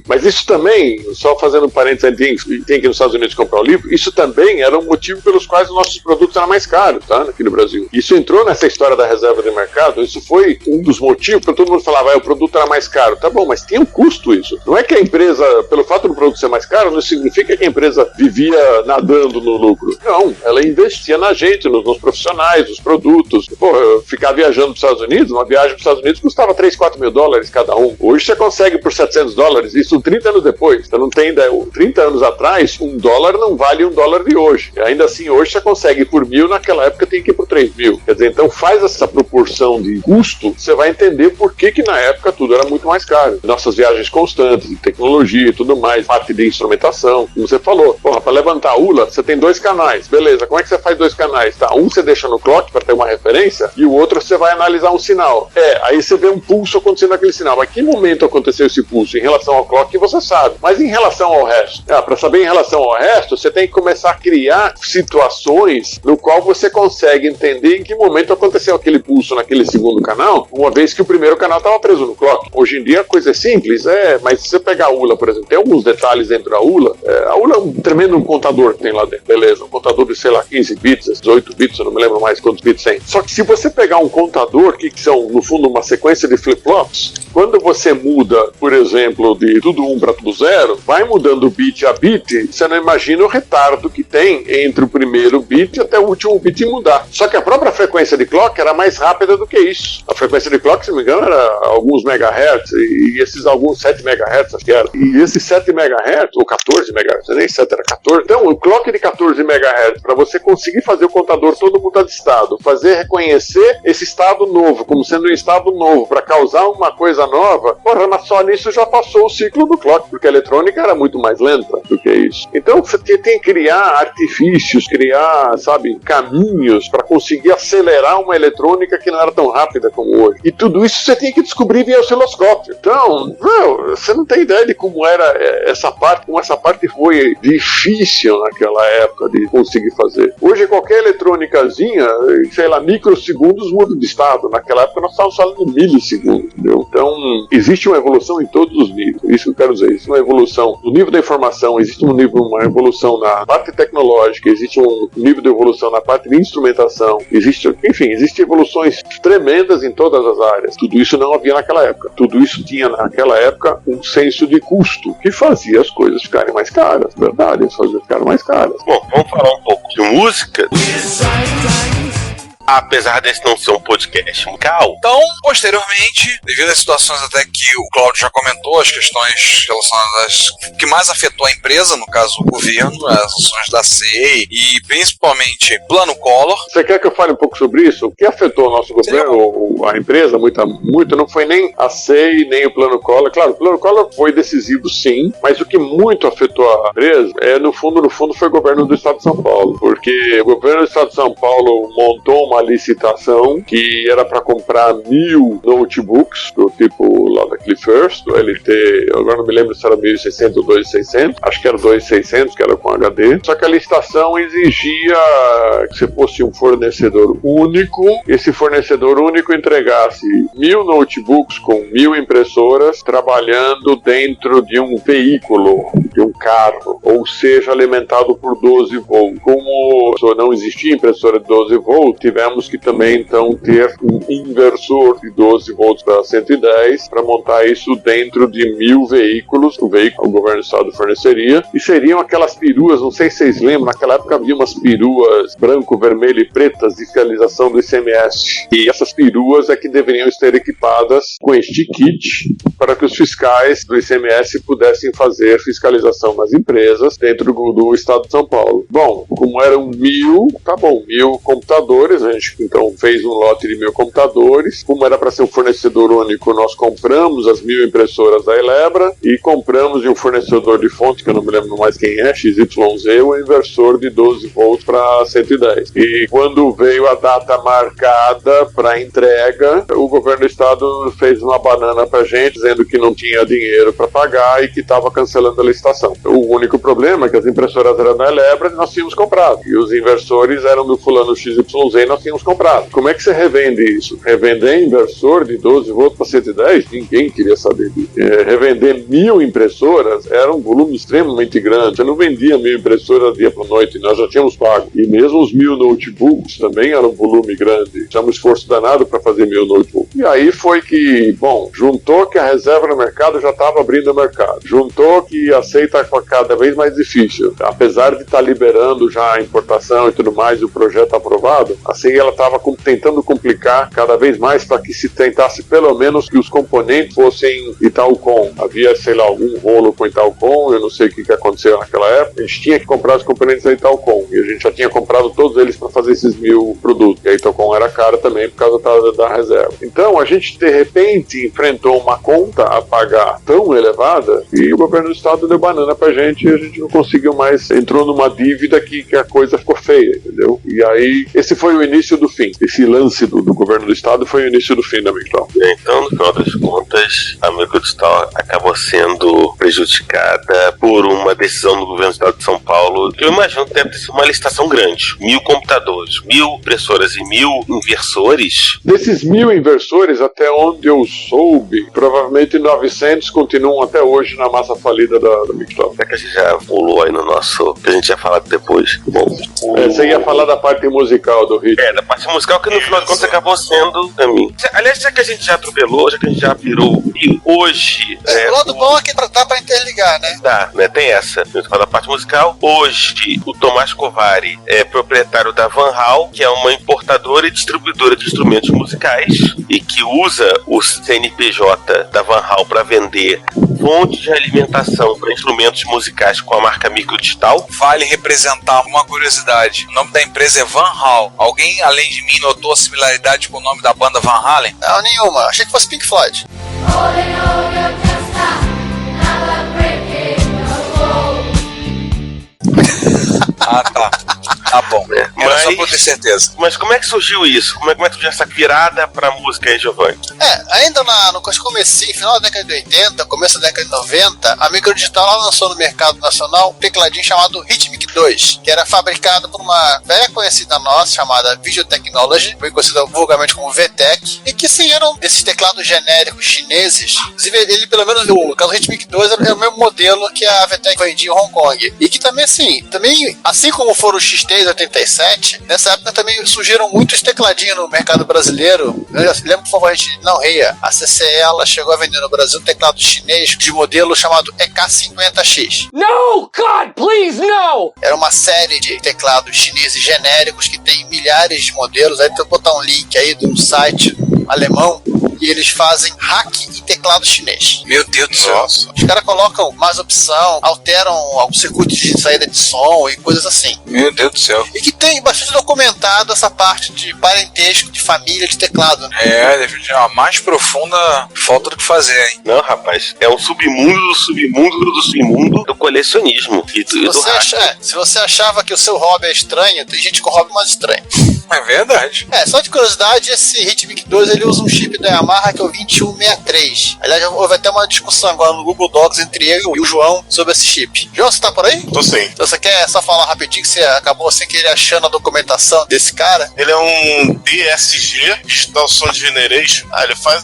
Mas isso também, só fazendo um parênteses, tem que nos Estados Unidos comprar o livro, isso também era um motivo pelos quais os nossos produtos eram mais caros, tá? Aqui no Brasil. Isso entrou nessa história da reserva de mercado, isso foi um dos motivos, porque todo mundo falava, o produto era mais caro. Tá bom, mas tinha um custo isso. Não é que a empresa, pelo fato do produto ser mais caro, não significa que a empresa vivia nadando no lucro. Não, ela investia na gente, nos profissionais, nos produtos. Pô, ficar viajando para os Estados Unidos, uma viagem para os Estados Unidos custava 3, 4 mil dólares cada um. Hoje você consegue por 700 dólares, isso 30 anos depois. Você não tem ideia. 30 anos atrás, $1 não vale $1 de hoje. E ainda assim, hoje você consegue por 1.000, naquela época tem que ir por 3.000. Quer dizer, então faz essa proporção de custo, você vai entender por que na época tudo era muito mais caro. Nossas viagens constantes, de tecnologia e tudo mais, parte de instrumentação, como você falou. Porra, para levantar a ULA, você tem 2 canais. Beleza, como é que você faz 2 canais? Tá, um você deixa no clock para ter uma referência e o outro você vai analisar um sinal. Aí você vê um pulso acontecendo naquele sinal. Mas que momento aconteceu esse pulso? Em relação ao clock, você sabe. Mas em relação ao resto? Para saber em relação ao resto, você tem que começar a criar situações no qual você consegue entender em que momento aconteceu aquele pulso naquele segundo canal, uma vez que o primeiro canal estava preso no clock. Hoje em dia a coisa é simples, mas se você pegar a ULA, por exemplo, tem alguns detalhes dentro da ULA. A ULA é um tremendo contador que tem lá dentro, beleza, um contador de, sei lá, 15 bits, 18 bits, eu não me lembro mais quantos bits tem. Só que se você pegar um contador, que são, no fundo, uma sequência de flip-flops, quando você muda, por exemplo, de tudo 1 para tudo 0, vai mudando bit a bit, você não imagina o retardo que tem entre o primeiro bit até o último bit mudar. Só que a própria frequência de clock era mais rápida do que isso. A frequência de clock, se não me engano, era alguns megahertz, e esses alguns 7 megahertz, acho que era. E esses 7 megahertz, ou 14 megahertz, nem 7, era 14. Então, o clock de 14 megahertz, para você conseguir fazer o contador todo mudar de estado, fazer reconhecer esse estado novo como sendo um estado novo, para causar uma coisa nova, porra, mas só nisso já passou o ciclo do clock, porque a eletrônica era muito mais lenta do que isso. Então, você tem que criar artifícios, criar, sabe, caminhos para conseguir acelerar uma eletrônica que não era tão rápida como hoje. E tudo isso você tem que descobrir via osciloscópio. Então, você não tem ideia de como era essa parte, como essa parte foi difícil naquela época de conseguir fazer. Hoje, qualquer eletrônicazinha, sei lá, microsegundos muda de estado. Naquela época nós estávamos falando de milissegundos, entendeu? Então, existe uma evolução em todos os níveis. Isso que eu quero dizer. Existe uma evolução no nível da informação, existe uma evolução na parte tecnológica, existe um nível de evolução na parte de instrumentação, existem evoluções tremendas em todas as áreas. Tudo isso não havia naquela época. Tudo isso tinha naquela época um senso de custo que fazia as coisas ficarem mais caras, verdade? As coisas ficaram mais caras. Bom, vamos falar um pouco de música. Apesar desse não ser um podcast musical. Então, posteriormente, devido às situações até que o Cláudio já comentou, as questões relacionadas que mais afetou a empresa, no caso o governo, as ações da CEI e principalmente Plano Collor. Você quer que eu fale um pouco sobre isso? O que afetou o nosso governo, a empresa, muito, não foi nem a CEI, nem o Plano Collor. Claro, o Plano Collor foi decisivo sim, mas o que muito afetou a empresa no fundo, foi o governo do Estado de São Paulo, porque o governo do Estado de São Paulo montou uma licitação que era para comprar 1.000 notebooks do tipo lá da Cliffhurst, do LT, agora não me lembro se era 1.600 ou 2.600, acho que era 2.600, que era com HD, só que a licitação exigia que você fosse um fornecedor único, esse fornecedor único entregasse 1.000 notebooks com 1.000 impressoras trabalhando dentro de um veículo, de um carro, ou seja, alimentado por 12 volts. Como não existia impressora de 12 volts, tivemos que também então ter um inversor de 12 volts para 110 para montar isso dentro de 1000 veículos. O veículo o governo do estado forneceria, e seriam aquelas peruas, não sei se vocês lembram, naquela época havia umas peruas branco, vermelho e pretas de fiscalização do ICMS, e essas peruas é que deveriam estar equipadas com este kit para que os fiscais do ICMS pudessem fazer fiscalização nas empresas dentro do estado de São Paulo. Bom, como eram 1000, tá bom, 1000 computadores, a gente então fez um lote de 1000 computadores. Como era para ser um fornecedor único, nós compramos as 1000 impressoras da Elebra e compramos de um fornecedor de fonte, que eu não me lembro mais quem é, XYZ, o inversor de 12 volts para 110. E quando veio a data marcada para entrega, o governo do estado fez uma banana pra gente, dizendo que não tinha dinheiro para pagar e que estava cancelando a licitação. O único problema é que as impressoras eram da Elebra e nós tínhamos comprado, e os inversores eram do fulano XYZ e nós tínhamos comprado. Como é que você revende isso? Revender inversor de 12 volts para 110? Ninguém queria saber disso. Revender 1000 impressoras era um volume extremamente grande. Você não vendia 1000 impressoras dia para noite, nós já tínhamos pago. E mesmo os 1000 notebooks também era um volume grande. Tinha um esforço danado para fazer 1000 notebooks. E aí foi que, bom, juntou que a reserva no mercado já estava abrindo o mercado. Juntou que aceita cada vez mais difícil. Apesar de estar liberando já a importação e tudo mais, o projeto aprovado, assim ela estava tentando complicar cada vez mais para que se tentasse pelo menos que os componentes fossem Italcom. Havia, sei lá, algum rolo com Italcom, eu não sei o que aconteceu naquela época. A gente tinha que comprar os componentes da Italcom e a gente já tinha comprado todos eles para fazer esses 1000 produtos. E a Italcom era cara também por causa da reserva. Então a gente de repente enfrentou uma conta a pagar tão elevada e o governo do estado deu banana pra gente e a gente não conseguiu mais, entrou numa dívida que a coisa ficou feia, entendeu? E aí esse foi o início do fim. Esse lance do governo do estado foi o início do fim da Mictal. Então, no final das contas, a Mictal acabou sendo prejudicada por uma decisão do governo do estado de São Paulo, que eu imagino que deve ter sido uma licitação grande. 1000 computadores, 1000 impressoras e 1000 inversores. Desses 1000 inversores, até onde eu soube, provavelmente 900 continuam até hoje na massa falida da Mictal. É que a gente já pulou aí no nosso, que a gente ia falar depois. Bom, você ia falar da parte musical do ritmo. Da parte musical que no final de contas acabou sendo a mim. Aliás, já que a gente já atropelou, já que a gente já virou e hoje... O lado bom é que dá pra interligar, né? Dá, né? Tem essa. A gente fala da parte musical. Hoje, o Tomás Kovári é proprietário da Van Hal, que é uma importadora e distribuidora de instrumentos musicais e que usa o CNPJ da Van Hal para vender fontes de alimentação para instrumentos musicais com a marca Microdigital. Vale representar uma curiosidade. O nome da empresa é Van Hal. Alguém, além de mim, notou a similaridade com o nome da banda Van Halen? Não, nenhuma. Achei que fosse Pink Floyd. Ah, tá. Tá bom. Era só pra ter certeza. Mas como é que surgiu isso? Como é que surgiu essa virada pra música aí, Giovanni? Ainda no comecinho, final da década de 80, começo da década de 90, a Microdigital lançou no mercado nacional um tecladinho chamado Rhythmic 2, que era fabricado por uma velha conhecida nossa, chamada Video Technology, foi conhecida vulgarmente como VTech, e que sim, eram esses teclados genéricos chineses. Inclusive, ele, pelo menos, o caso Rhythmic 2 era o mesmo modelo que a VTech vendia em Hong Kong. E que também, assim como foram os X387, nessa época também surgiram muitos tecladinhos no mercado brasileiro. Eu já lembro, por favor, a gente não ria. A CCE, ela chegou a vender no Brasil um teclado chinês de modelo chamado EK50X. No, God, please, no! Era uma série de teclados chineses genéricos que tem milhares de modelos. Aí tu botar um link aí de um site alemão e eles fazem hack em teclado chinês. Meu Deus do céu. Nossa. Os caras colocam mais opção, alteram alguns circuitos de saída de som e coisas assim. Meu Deus do céu. E que tem bastante documentado essa parte de parentesco, de família de teclado, né? Deve ter uma mais profunda falta do que fazer, hein? Não, rapaz, é um submundo do submundo do submundo do colecionismo. Se você achava que o seu hobby é estranho, tem gente com hobby mais estranho. É verdade. Só de curiosidade, esse Rhythmic 2 ele usa um chip da Yamaha, que é o 2163. Aliás, houve até uma discussão agora no Google Docs entre eu e o João sobre esse chip. João, você tá por aí? Tô sim. Então você quer só falar rapidinho que você acabou sem querer achando a documentação desse cara? Ele é um DSG, Digital Sound Generation.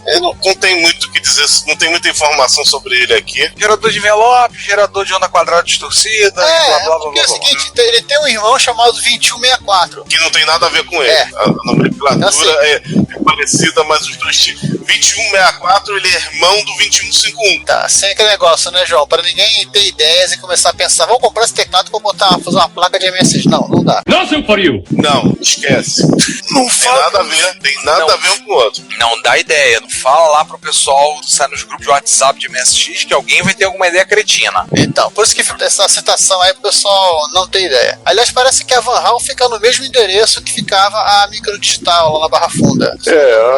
Ele não tem muito o que dizer, não tem muita informação sobre ele aqui. Gerador de envelope, gerador de onda quadrada distorcida, blá blá blá. É o seguinte, ele tem um irmão chamado 2164. Que não tem nada a ver com ele. A nomenclatura é parecida, mas os dois tipos. 2164, ele é irmão do 2151. Tá, sem aquele negócio, né, João? Para ninguém ter ideias e começar a pensar, vamos comprar esse teclado pra fazer uma placa de MSX. Não dá. Nothing for you. Não, esquece. Não tem nada a ver, tem nada a ver um com o outro. Não dá ideia, não fala lá pro pessoal, sai nos grupos de WhatsApp de MSX que alguém vai ter alguma ideia cretina. Então, por isso que essa citação aí o pessoal não tem ideia. Aliás, parece que a Van Hal fica no mesmo endereço que ficava a Microdigital lá na Barra Funda.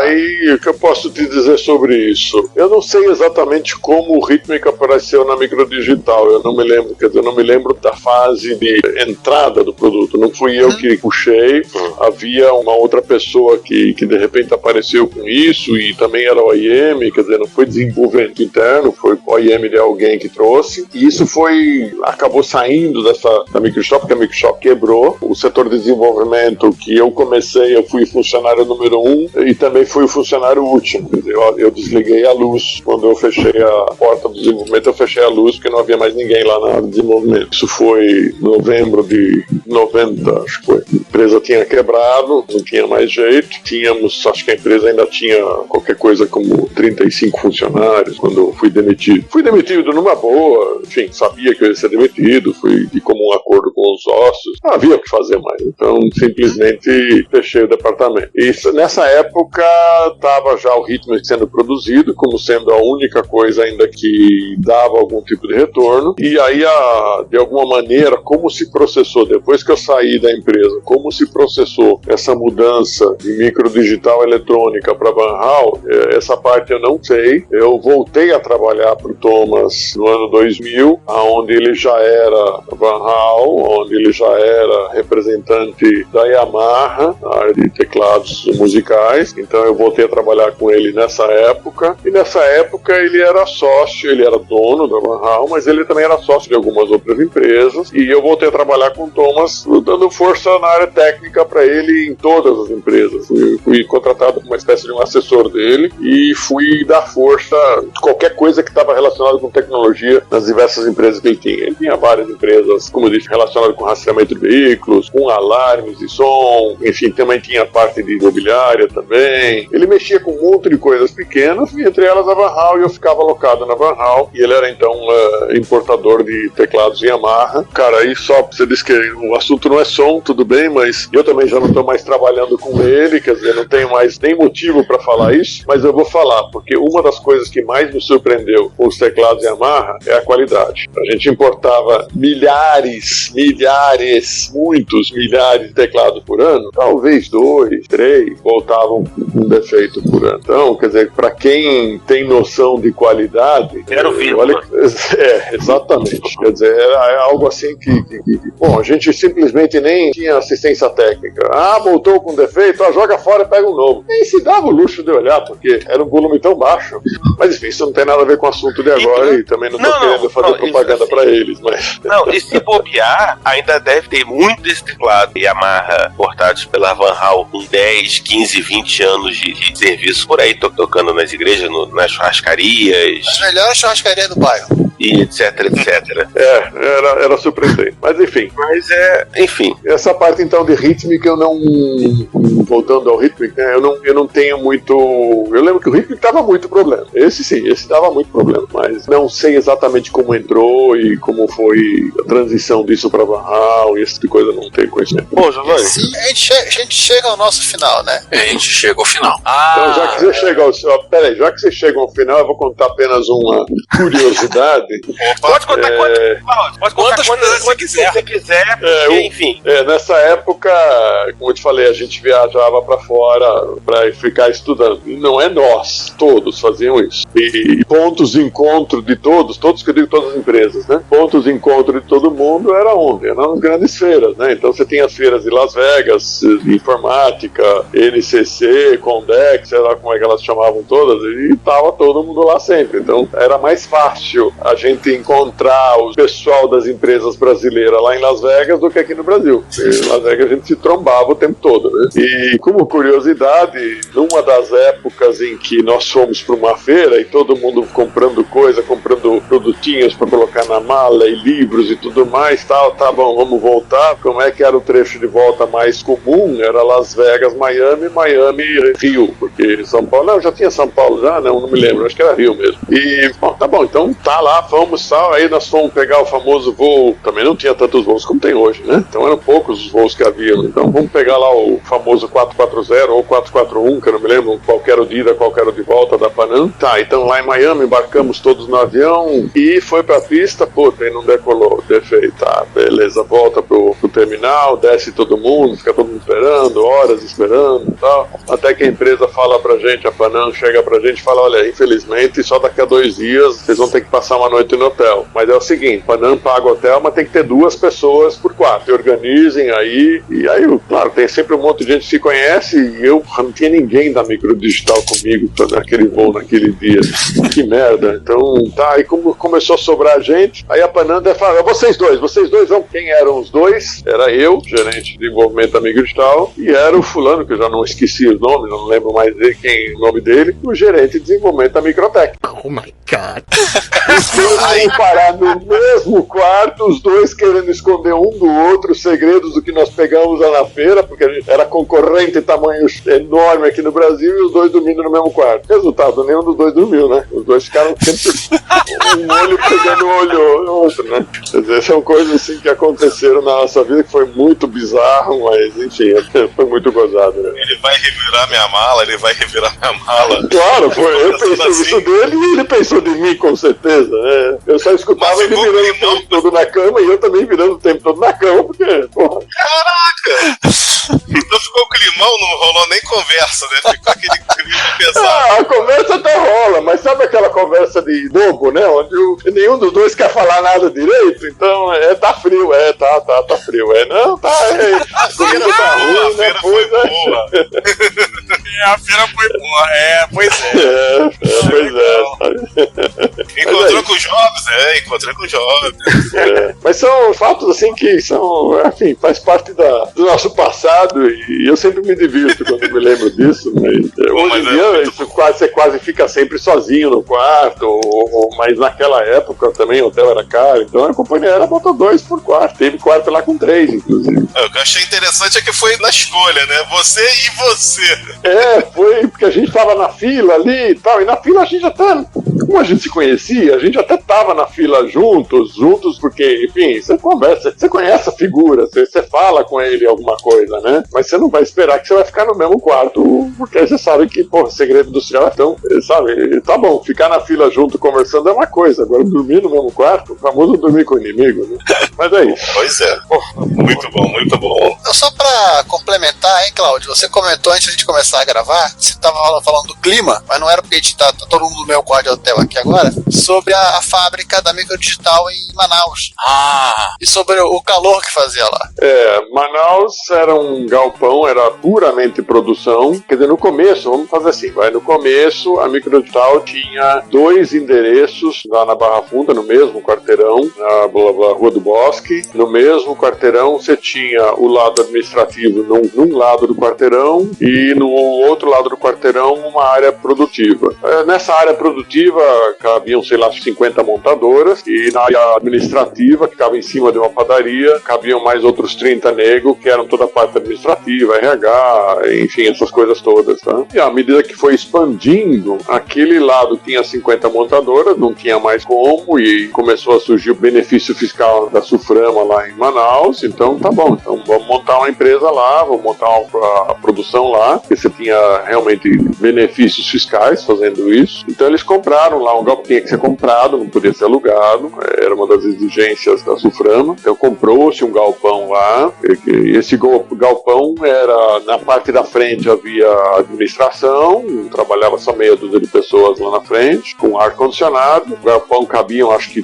Aí o que eu posso te dizer sobre isso? Eu não sei exatamente como o Rhythmic apareceu na Microdigital, eu não me lembro, quer dizer, eu não me lembro da fase de entrada do produto, não fui eu que puxei, havia uma outra pessoa que de repente apareceu com isso e também era o OEM, quer dizer, não foi desenvolvimento interno, foi o OEM de alguém que trouxe, e isso acabou saindo da Microsoft, porque a Microsoft quebrou. O setor de desenvolvimento que eu comecei, eu fui funcionário número 1 e também fui o funcionário último, quer dizer, eu desliguei a luz quando eu fechei a porta do desenvolvimento, eu fechei a luz porque não havia mais ninguém lá na área de desenvolvimento. Isso foi em novembro de 90, acho que foi. A empresa tinha quebrado, não tinha mais jeito, acho que a empresa ainda tinha qualquer coisa como 35 funcionários quando eu fui demitido. Fui demitido numa boa, enfim, sabia que eu ia ser demitido, fui de comum acordo com os ossos, não havia o que fazer mais, então simplesmente fechei o departamento. E nessa época estava já o Rhythmic sendo produzido, como sendo a única coisa ainda que dava algum tipo de retorno, e aí de alguma maneira, como se processou, depois que eu saí da empresa, como se processou essa mudança de microdigital eletrônica para Van Hal, essa parte eu não sei. Eu voltei a trabalhar para o Thomas no ano 2000, onde ele já era Van Hal, onde ele já era representante da Yamaha, na área de teclados musicais, então eu voltei a trabalhar com ele nessa época, e nessa época ele era sócio, ele era dono da Van Hal, mas ele também era sócio de algumas outras empresas, e eu voltei a trabalhar com o Thomas, dando força na área técnica para ele em todas as empresas. Fui contratado como uma espécie de um assessor dele e fui dar força a qualquer coisa que estava relacionada com tecnologia nas diversas empresas que ele tinha. Ele tinha várias empresas, como eu disse, relacionadas com rastreamento de veículos, com alarmes de som, enfim, também tinha a parte de imobiliária também. Ele mexia com um monte de coisas pequenas, e entre elas a Van Hal, e eu ficava alocado na Van Hal, e ele era então importador de teclados Yamaha. Cara, aí só você disse que o assunto não é som, tudo bem, mas eu também já não estou mais trabalhando com ele, quer dizer, não tenho mais nem motivo para falar isso, mas eu vou falar, porque uma das coisas que mais me surpreendeu com os teclados Yamaha é a qualidade. A gente importava muitos milhares de teclados por ano, talvez 2, 3 voltavam com defeito por ano. Então, quer dizer, para quem tem noção de qualidade, olha, exatamente. Quer dizer, era algo assim que bom, a gente simplesmente nem tinha assistência técnica. Voltou com defeito, joga fora e pega um novo. Nem se dava o luxo de olhar, porque era um volume tão baixo. Mas enfim, isso não tem nada a ver com o assunto de agora, e também não tô querendo fazer propaganda para eles, mas... Não, e se bobear, ainda deve ter muito desse teclado Yamaha portados pela Van Hal com 10, 15, 20 anos de serviço por aí, tocando nas igrejas, nas churrascarias. As melhores churrascarias do bairro. E etc. Era surpreendente. Mas enfim. Enfim. Essa parte então de Rhythmic, eu não... Voltando ao Rhythmic, né, eu não tenho muito... Eu lembro que o Rhythmic dava muito problema. Esse dava muito problema, mas não sei exatamente como entrou e como foi a transição disso para Van Hal e esse tipo de coisa, não tenho conhecimento. Bom, Giovanni. Sim, a gente chega ao nosso final, né? A gente chega ao final. Então, já que você chega ao final, eu vou contar apenas uma curiosidade. curiosidade. Pode contar quantas você quiser, porque, enfim. Nessa época, como eu te falei, a gente viajava pra fora pra ficar estudando. E não é nós, todos faziam isso. E pontos de encontro de todos que eu digo todas as empresas, né? Pontos de encontro de todo mundo era onde? Era nas grandes feiras, né? Então você tinha as feiras de Las Vegas, de informática, NCC, Condex, sei lá como é que elas chamavam todas, e tava todo mundo lá sempre. Então era mais fácil a gente encontrar o pessoal das empresas brasileiras lá em Las Vegas do que aqui no Brasil. Em Las Vegas a gente se trombava o tempo todo, né? E como curiosidade, numa das épocas em que nós fomos para uma feira e todo mundo comprando coisa, comprando produtinhos para colocar na mala e livros e tudo mais, tal, tá bom, vamos voltar. Como é que era o trecho de volta mais comum? Era Las Vegas, Miami, Rio, porque São Paulo, não, já tinha São Paulo já, não me lembro, acho que era Rio mesmo. E, bom, tá bom, então tá lá, fomos, tal, aí nós fomos pegar o famoso voo, também não tinha tantos voos como tem hoje, né? Então eram poucos os voos que haviam, então vamos pegar lá o famoso 440 ou 441, que eu não me lembro, qual era o de ida, qual era o de volta da Panam. Tá, então lá em Miami embarcamos todos no avião e foi pra pista, puta, e não decolou, defeito, tá, beleza, volta pro terminal, desce todo mundo, fica todo mundo esperando, horas esperando e tal, até que a empresa fala pra gente, a Panam chega pra gente e fala, olha, infelizmente só daqui a 2 dias vocês vão ter que passar uma noite no hotel, mas é o seguinte, Panam paga o hotel, mas tem que ter 2 pessoas por quarto, e organizem aí, e aí, claro, tem sempre um monte de gente que se conhece, e eu não tinha ninguém da Microdigital comigo naquele voo, naquele dia, que merda, então, tá, aí como começou a sobrar gente, aí a Panam fala, vocês dois vão, quem eram os dois? Era eu, gerente de desenvolvimento da Microdigital, e era o fulano, que eu já não esqueci os nomes, não lembro mais o nome dele, o gerente de desenvolvimento da Microtech. Oh my God. Aí parar no mesmo quarto, os dois querendo esconder um do outro os segredos do que nós pegamos lá na feira, porque a gente era concorrente tamanho enorme aqui no Brasil, e os dois dormindo no mesmo quarto. Resultado, nenhum dos dois dormiu, né? Os dois ficaram sempre um olho pegando o olho no outro, né? Quer dizer, são coisas assim que aconteceram na nossa vida que foi muito bizarro, mas enfim, foi muito gozado, né? Ele vai revirar minha mala, Claro, eu pensei assim. isso dele e ele pensou de mim, com certeza, né? Eu só escutava ele virando o tempo todo na cama e eu também virando o tempo todo na cama, porque, porra. Caraca! Então ficou o climão, não rolou nem conversa, né? Ficou aquele clima pesado. A conversa até rola, mas sabe aquela conversa de bobo, né? Onde nenhum dos dois quer falar nada direito, então tá frio, tá frio, não, tá, a feira tá foi ruim, boa, a né? feira foi boa. A feira foi boa, pois é. Encontrou com o Jobs, encontrei com o Jobs. Mas são fatos assim que são, enfim, faz parte do nosso passado e eu sempre me divirto quando me lembro disso, mas hoje em dia você quase fica sempre sozinho no quarto, mas naquela época também o hotel era caro, então a companhia era botou 2 por quarto, teve quarto lá com 3, inclusive. O que eu achei interessante é que foi na escolha, né? Você e você. Foi porque a gente tava na fila ali e tal, e na fila a gente até, como a gente se conhecia, a gente até tava na fila juntos, porque, enfim, você conversa, você conhece a figura, você fala com ele alguma coisa, né? Mas você não vai esperar que você vai ficar no mesmo quarto, porque aí você sabe que, porra, segredo industrial, então, sabe, tá bom, ficar na fila junto conversando é uma coisa, agora dormir no mesmo quarto, o famoso dormir com o inimigo, né? Mas é isso. Pois é. Muito bom, muito bom. Só pra complementar, hein, Cláudio, você comentou antes de a gente começar a gravar, você tava falando do clima, mas não era porque a gente tá todo mundo no meu quarto de hotel aqui agora, sobre a fábrica da Microdigital em Manaus. E sobre o calor que fazia lá. Manaus era um galpão, era puramente produção, quer dizer, no começo, vamos fazer assim, no começo a Microdigital tinha 2 endereços lá na Barra Funda, no mesmo quarteirão, na Rua do Bosque, no mesmo quarteirão você tinha o lado administrativo num lado do quarteirão e no outro lado do quarteirão uma área produtiva. Nessa área produtiva cabiam, sei lá, 50 montadoras e na área administrativa, que estava em cima de uma padaria, cabiam mais outros 30 negros, que eram toda a parte administrativa, RH, enfim, essas coisas todas, tá? E à medida que foi expandindo, aquele lado tinha 50 montadoras, não tinha mais como, e começou a surgir o benefício fiscal da Suframa lá em Manaus, então tá bom, então vamos montar uma empresa lá, vamos montar a produção lá, porque você tinha realmente benefícios fiscais fazendo isso. Então eles compraram colocaram lá um galpão, tinha que ser comprado, não podia ser alugado, era uma das exigências da Suframa. Então comprou-se um galpão lá, e esse galpão era, na parte da frente havia administração, trabalhava só meia dúzia de pessoas lá na frente, com ar-condicionado. O galpão cabiam acho que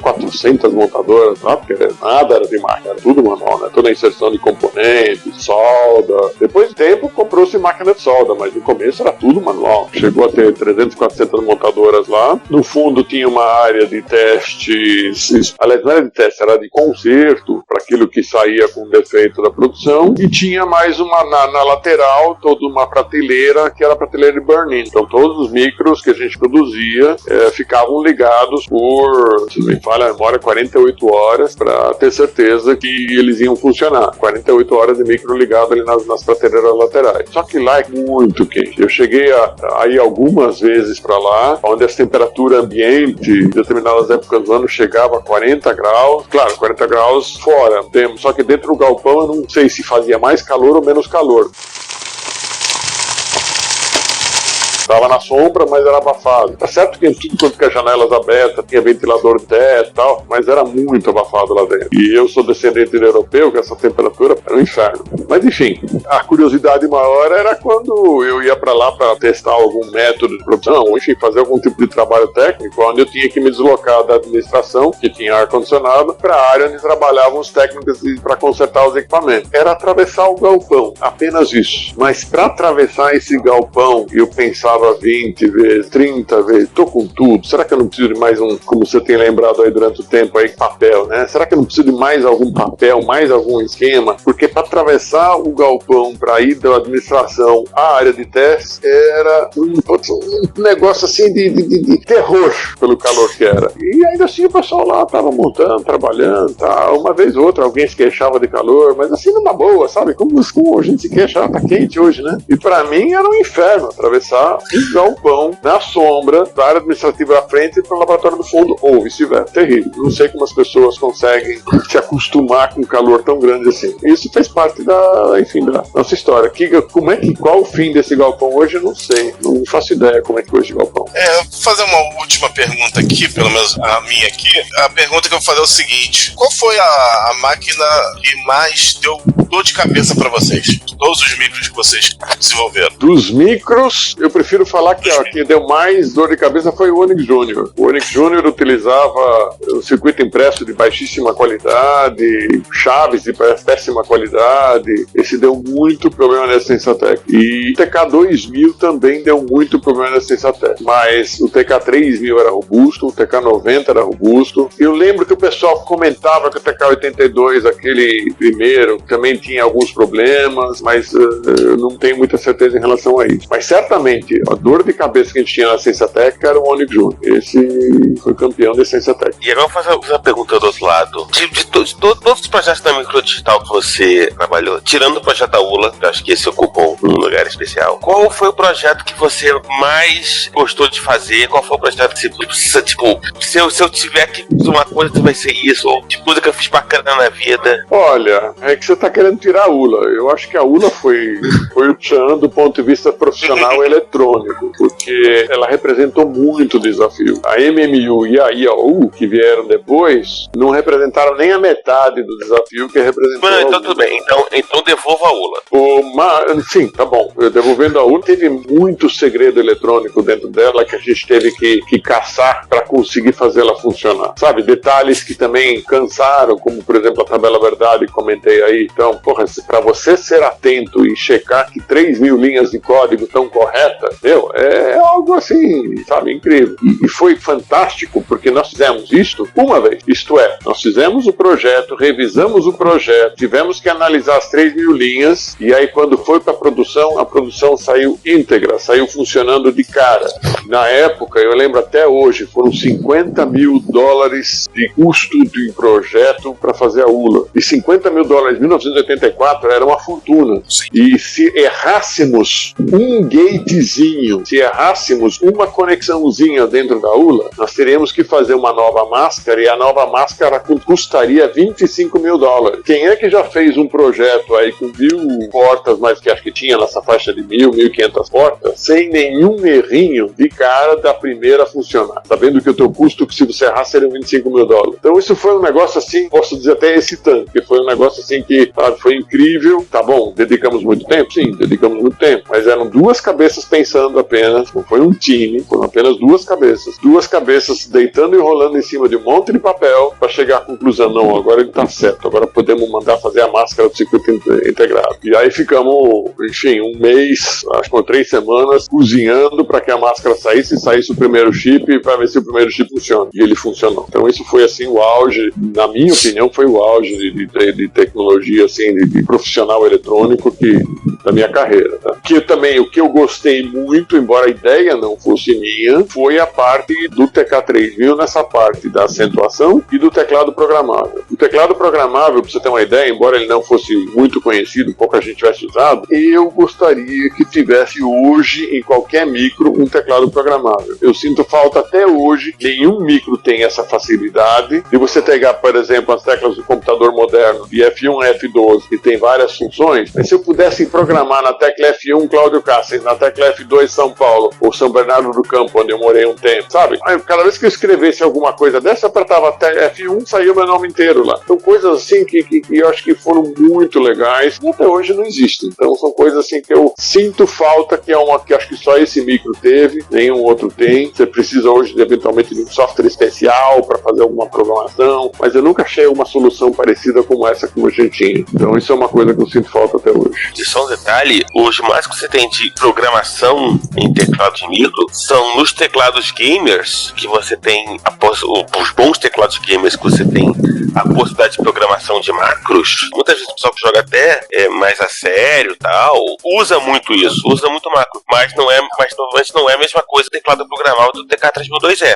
400 montadoras lá, porque nada era de máquina, era tudo manual, né? Toda a inserção de componentes, solda. Depois de tempo comprou-se máquina de solda, mas no começo era tudo manual. Chegou a ter 300, 400 montadoras lá. No fundo tinha uma área de testes, aliás, não era de teste, era de conserto para aquilo que saía com defeito da produção, e tinha mais uma na lateral, toda uma prateleira, que era a prateleira de burn-in. Então todos os micros que a gente produzia ficavam ligados por, se não me falha a memória, 48 horas para ter certeza que eles iam funcionar. 48 horas de micro ligado ali nas prateleiras laterais. Só que lá é muito quente. Eu cheguei a ir algumas vezes para lá, onde a temperatura ambiente, em determinadas épocas do ano, chegava a 40 graus. Claro, 40 graus fora. Só que dentro do galpão eu não sei se fazia mais calor ou menos calor. Estava na sombra, mas era abafado. Tá certo que tudo quanto que as janelas abertas, tinha ventilador de teto e tal, mas era muito abafado lá dentro. E eu sou descendente de europeu, que essa temperatura era um inferno. Mas enfim, a curiosidade maior era quando eu ia para lá para testar algum método de produção, ou enfim, fazer algum tipo de trabalho técnico, onde eu tinha que me deslocar da administração, que tinha ar-condicionado, para a área onde trabalhavam os técnicos para consertar os equipamentos. Era atravessar o galpão, apenas isso. Mas para atravessar esse galpão, eu pensava 20 vezes, 30 vezes, tô com tudo, será que eu não preciso de mais como você tem lembrado aí durante o tempo aí, papel, né? Será que eu não preciso de mais algum papel, mais algum esquema? Porque para atravessar o galpão para ir da administração à área de teste era um negócio assim de terror pelo calor que era. E ainda assim o pessoal lá tava montando, trabalhando, tal. Uma vez ou outra alguém se queixava de calor, mas assim numa boa, sabe? Como a gente se queixa, tá quente hoje, né? E para mim era um inferno atravessar um galpão na sombra da área administrativa à frente e para o laboratório do fundo, ou vice-versa. Terrível. Não sei como as pessoas conseguem se acostumar com um calor tão grande assim. Isso fez parte da nossa história. Qual o fim desse galpão hoje, eu não sei. Não faço ideia como é que foi esse galpão. Vou fazer uma última pergunta aqui, pelo menos a minha aqui. A pergunta que eu vou fazer é o seguinte: qual foi a máquina que mais deu dor de cabeça para vocês? Todos os micros que vocês desenvolveram. Dos micros, eu prefiro falar que que deu mais dor de cabeça foi o Onix Junior. O Onix Junior utilizava o circuito impresso de baixíssima qualidade, chaves de péssima qualidade. Esse deu muito problema nessa Sensatec. E o TK2000 também deu muito problema nessa Sensatec. Mas o TK3000 era robusto, o TK90 era robusto. Eu lembro que o pessoal comentava que o TK82, aquele primeiro, também tinha alguns problemas, mas eu não tenho muita certeza em relação a isso. Mas certamente a dor de cabeça que a gente tinha na Sensatec era o Onix Junior. Esse foi campeão da Sensatec. E agora eu vou fazer uma pergunta do outro lado. De todos os projetos da Microdigital que você trabalhou, tirando o projeto da ULA, que eu acho que esse ocupou um lugar especial, qual foi o projeto que você mais gostou de fazer? Qual foi o projeto que você precisa, se eu tiver que fazer uma coisa, vai ser isso? Ou de coisa que eu fiz bacana na vida? Olha, é que você tá querendo tirar a ULA. Eu acho que a ULA foi o tchan do ponto de vista profissional eletrônico, porque ela representou muito desafio. A MMU e a IAU, que vieram depois, não representaram nem a metade do desafio que representou a ULA. Então tudo bem, então devolva a ULA. Sim, tá bom. Devolvendo a ULA, teve muito segredo eletrônico dentro dela que a gente teve que caçar para conseguir fazer ela funcionar. Sabe, detalhes que também cansaram, como por exemplo a tabela verdade que comentei aí. Então, para você ser atento e checar que 3.000 linhas de código estão corretas, é algo assim, sabe, incrível. E foi fantástico porque nós fizemos isto uma vez. Isto é, nós fizemos o projeto, revisamos o projeto, tivemos que analisar as 3.000 linhas e aí quando foi para a produção saiu íntegra, saiu funcionando de cara. Na época, eu lembro até hoje, foram $50 mil de custo de projeto para fazer a ULA. E $50 mil em 1984 era uma fortuna. E se errássemos um gatezinho errinho, se errássemos uma conexãozinha dentro da ULA, nós teríamos que fazer uma nova máscara e a nova máscara custaria $25 mil. Quem é que já fez um projeto aí com 1.000 portas, mas que acho que tinha nessa faixa de 1.500 portas, sem nenhum errinho de cara da primeira funcionar, sabendo que o teu custo, que se você errar, seria $25 mil. Então isso foi um negócio assim, posso dizer até excitante, porque foi um negócio assim que, sabe, foi incrível. Tá bom, dedicamos muito tempo? Sim, dedicamos muito tempo, mas eram duas cabeças pensando apenas, não foi um time, foram apenas duas cabeças deitando e rolando em cima de um monte de papel para chegar à conclusão, não, agora ele tá certo, agora podemos mandar fazer a máscara do circuito integrado. E aí ficamos, enfim, um mês, acho que 3 semanas, cozinhando para que a máscara saísse o primeiro chip para ver se o primeiro chip funciona. E ele funcionou. Então isso foi assim o auge, na minha opinião, foi o auge de tecnologia, assim, de profissional eletrônico da minha carreira. Tá? Que também, o que eu gostei muito, embora a ideia não fosse minha, foi a parte do TK3000 nessa parte da acentuação e do teclado programável. O teclado programável, para você ter uma ideia, embora ele não fosse muito conhecido, pouca gente tivesse usado, eu gostaria que tivesse hoje, em qualquer micro, um teclado programável. Eu sinto falta até hoje, nenhum micro tem essa facilidade de você pegar, por exemplo, as teclas do computador moderno, de F1 a F12, que tem várias funções, mas se eu pudesse programar na tecla F1 Cláudio Cáceres, na tecla F2 São Paulo, ou São Bernardo do Campo, onde eu morei um tempo, sabe? Cada vez que eu escrevesse alguma coisa dessa, eu apertava até F1, saía o meu nome inteiro lá. São coisas assim que eu acho que foram muito legais e até hoje não existem. Então são coisas assim que eu sinto falta, que acho que só esse micro teve, nenhum outro tem. Você precisa hoje, eventualmente, de um software especial para fazer alguma programação, mas eu nunca achei uma solução parecida como essa que a gente tinha. Então isso é uma coisa que eu sinto falta até hoje. E só um detalhe, hoje mais que você tem de programação em teclado de micro, são nos teclados gamers que você tem, os bons teclados gamers que você tem a possibilidade de programação de macros. Muitas vezes o pessoal que joga até mais a sério e tal, usa muito isso, usa muito macro, mas provavelmente não é a mesma coisa do teclado programável do TK3002E.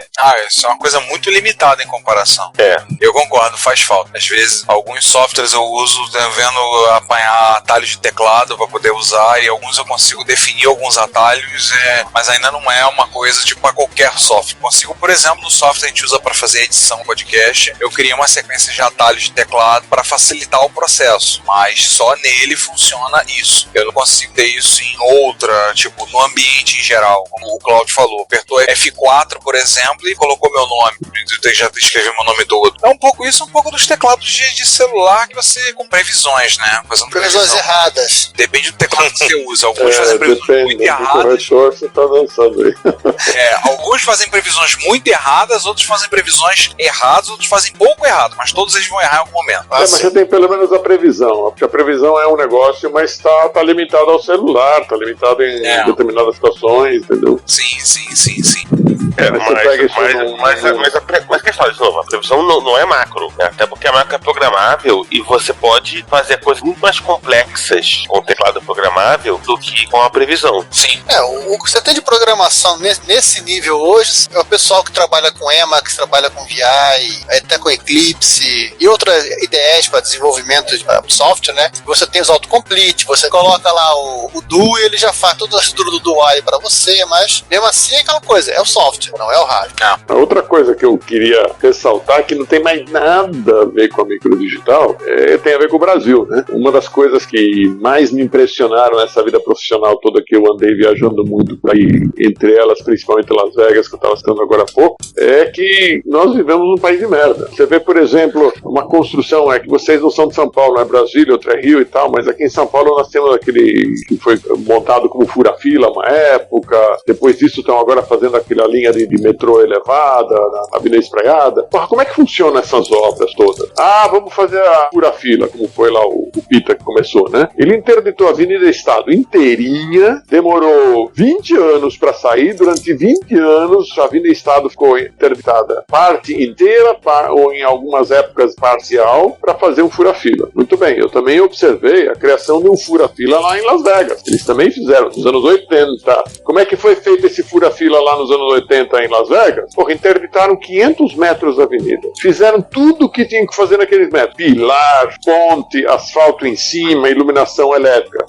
Isso é uma coisa muito limitada em comparação. Eu concordo, faz falta. Às vezes, alguns softwares eu uso vendo apanhar atalhos de teclado para poder usar, e alguns eu consigo definir alguns atalhos, mas ainda não é uma coisa tipo para qualquer software. Consigo, por exemplo, no software que a gente usa para fazer edição podcast, eu criei uma sequência de atalhos de teclado para facilitar o processo, mas só nele funciona isso. Eu não consigo ter isso em outra, tipo, no ambiente em geral, como o Claudio falou. Apertou F4, por exemplo, e colocou meu nome. Já escreveu meu nome todo. É um pouco isso, um pouco dos teclados de celular que você com previsões, né? Previsões erradas. Depende do teclado que você usa. Alguns fazem previsões muito erradas. Você tá dançando aí. Alguns fazem previsões muito erradas, outros fazem previsões erradas, outros fazem pouco errado, mas todos eles vão errar em algum momento. Mas você tem pelo menos a previsão, porque a previsão é um negócio, mas tá limitado ao celular, tá limitado em determinadas situações, entendeu? Sim. Mas quer falar de novo, a previsão não é macro, né? Até porque a macro é programável e você pode fazer coisas muito mais complexas com o teclado programável do que com a previsão. Sim. O que você tem de programação nesse nível hoje é o pessoal que trabalha com Emacs, trabalha com VI, até com Eclipse e outras IDEs para desenvolvimento de software, né? Você tem os autocomplete, você coloca lá o do e ele já faz toda a estrutura do UI para você, mas mesmo assim é aquela coisa, é o software, não é o hardware. A outra coisa que eu queria ressaltar, que não tem mais nada a ver com a microdigital, tem a ver com o Brasil, né? Uma das coisas que mais me impressionaram nessa vida profissional toda, que eu andei viajando muito por aí, entre elas principalmente Las Vegas, que eu estava citando agora há pouco, é que nós vivemos num país de merda. Você vê, por exemplo, uma construção, que vocês não são de São Paulo, não é Brasília, outra é Rio e tal, mas aqui em São Paulo nós temos aquele que foi montado como fura-fila uma época, depois disso estão agora fazendo aquela linha de metrô elevada, na Avenida Espraiada. Porra, como é que funcionam essas obras todas? Vamos fazer a fura-fila, como foi lá o Pita que começou, né? Ele interditou a Avenida Estado inteirinha, demorou 20 anos para sair, durante 20 anos a Avenida Estado ficou interditada parte inteira, ou em algumas épocas parcial, para fazer um fura-fila. Muito bem, eu também observei a criação de um fura-fila lá em Las Vegas. Eles também fizeram, nos anos 80. Como é que foi feito esse fura-fila lá nos anos 80 em Las Vegas? Porra, interditaram 500 metros da avenida. Fizeram tudo o que tinham que fazer naqueles metros. Pilar, ponte, asfalto em cima, iluminação elétrica. época.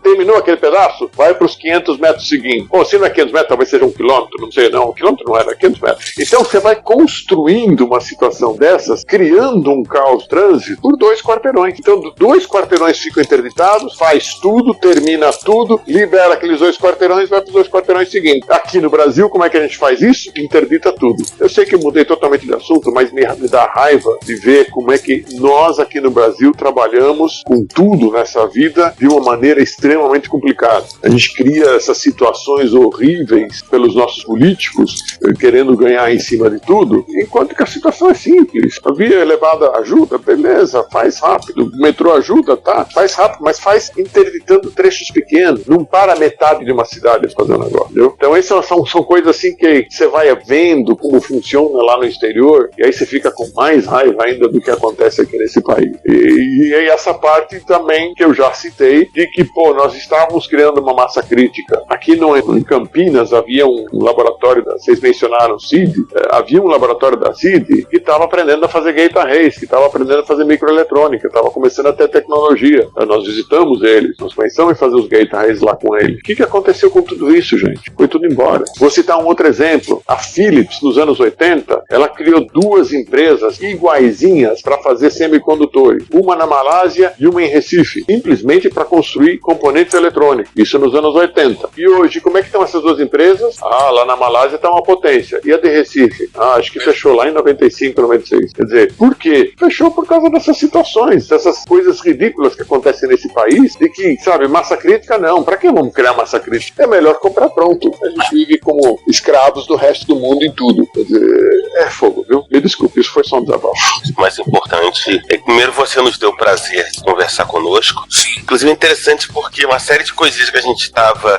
Terminou aquele pedaço, vai para os 500 metros seguintes. Bom, se não é 500 metros, talvez seja 1 quilômetro, não sei, não. 1 quilômetro não era, 500 metros. Então você vai construindo uma situação dessas, criando um caos de trânsito por 2 quarteirões. Então, 2 quarteirões ficam interditados, faz tudo, termina tudo, libera aqueles 2 quarteirões, vai para os 2 quarteirões seguintes. Aqui no Brasil, como é que a gente faz isso? Interdita tudo. Eu sei que eu mudei totalmente de assunto, mas me dá raiva de ver como é que nós aqui no Brasil trabalhamos com tudo nessa vida de uma maneira extremamente complicada. A gente cria essas situações horríveis pelos nossos políticos, querendo ganhar em cima de tudo, enquanto que a situação é simples. A via elevada ajuda, beleza, faz rápido. O metrô ajuda, tá, faz rápido, mas faz interditando trechos pequenos. Não para metade de uma cidade fazendo agora, entendeu? Então essas são coisas assim que você vai vendo como funciona lá no exterior, e aí você fica com mais raiva ainda do que acontece aqui nesse país. E essa parte também que eu já citei, de que, nós estávamos criando uma massa crítica. Aqui em Campinas havia um laboratório, vocês mencionaram o CID, havia um laboratório da CID que estava aprendendo a fazer gate arrays, que estava aprendendo a fazer microeletrônica, estava começando a ter tecnologia. Nós visitamos eles, nós pensamos em fazer os gate arrays lá com eles. O que aconteceu com tudo isso, gente? Foi tudo embora. Vou citar um outro exemplo. A Philips, nos anos 80, ela criou 2 empresas iguaizinhas para fazer semicondutores. Uma na Malásia e uma em Recife. Simplesmente para construir componentes eletrônicos. Isso nos anos 80. E hoje, como é que estão essas 2 empresas? Lá na Malásia está uma potência. E a de Recife? Acho que fechou lá em 95, 96. Quer dizer, por quê? Fechou por causa dessas situações, dessas coisas ridículas que acontecem nesse país, e que, sabe, massa crítica não. Para que vamos criar massa crítica? É melhor comprar pronto. A gente vive como escravos do resto do mundo em tudo. Quer dizer, é fogo, viu? Me desculpe, isso foi só um desabafo. O mais importante é que primeiro você nos deu o prazer de conversar conosco. Sim. Inclusive é interessante porque uma série de coisas que a gente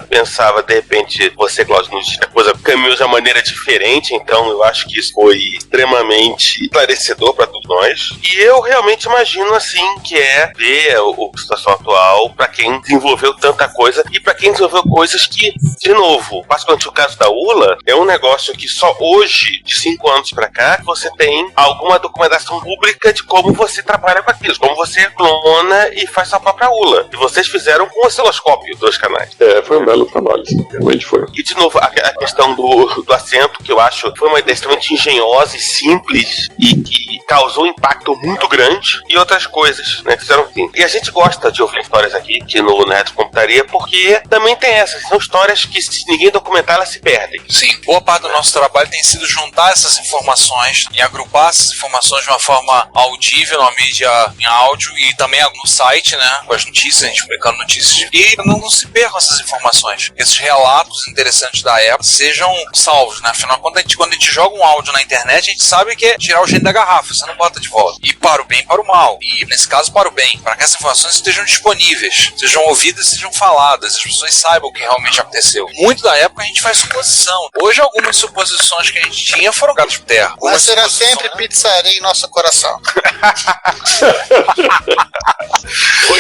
pensava, de repente, você, Cláudio, nos disse a coisa caminhou de uma maneira diferente, então eu acho que isso foi extremamente esclarecedor para todos nós. E eu realmente imagino, assim, que é ver a situação atual para quem desenvolveu tanta coisa e para quem desenvolveu coisas que, de novo, particularmente o caso da ULA, é um negócio que só hoje, de 5 anos para cá, você tem alguma documentação pública de como você trabalha com aquilo, como você clona e faz sua própria ULA. E vocês fizeram com osciloscópio 2 canais. Foi um belo trabalho, sim, realmente foi. E, de novo, a questão do assento, que eu acho foi uma ideia extremamente engenhosa e simples e que causou um impacto muito grande, e outras coisas, né, que fizeram assim. E a gente gosta de ouvir histórias aqui no Nerd Computaria, porque também tem essas, são histórias que se ninguém documentar, elas se perdem. Sim, boa parte do nosso trabalho tem sido juntar essas informações e agrupar essas informações de uma forma audível, na mídia em áudio e também no site, né, com as notícias, a gente publicando notícias, e não se percam essas informações, esses relatos interessantes da época sejam salvos, né, afinal, quando a gente joga um áudio na internet, a gente sabe que é tirar o gênio da garrafa, você não bota de volta, e para o bem e para o mal, e nesse caso para o bem, para que essas informações estejam disponíveis, sejam ouvidas, sejam faladas, as pessoas saibam o que realmente aconteceu. Muito da época a gente faz suposição, hoje algumas suposições que a gente tinha foram gatos por terra. Mas será sempre pizzaria em nosso coração.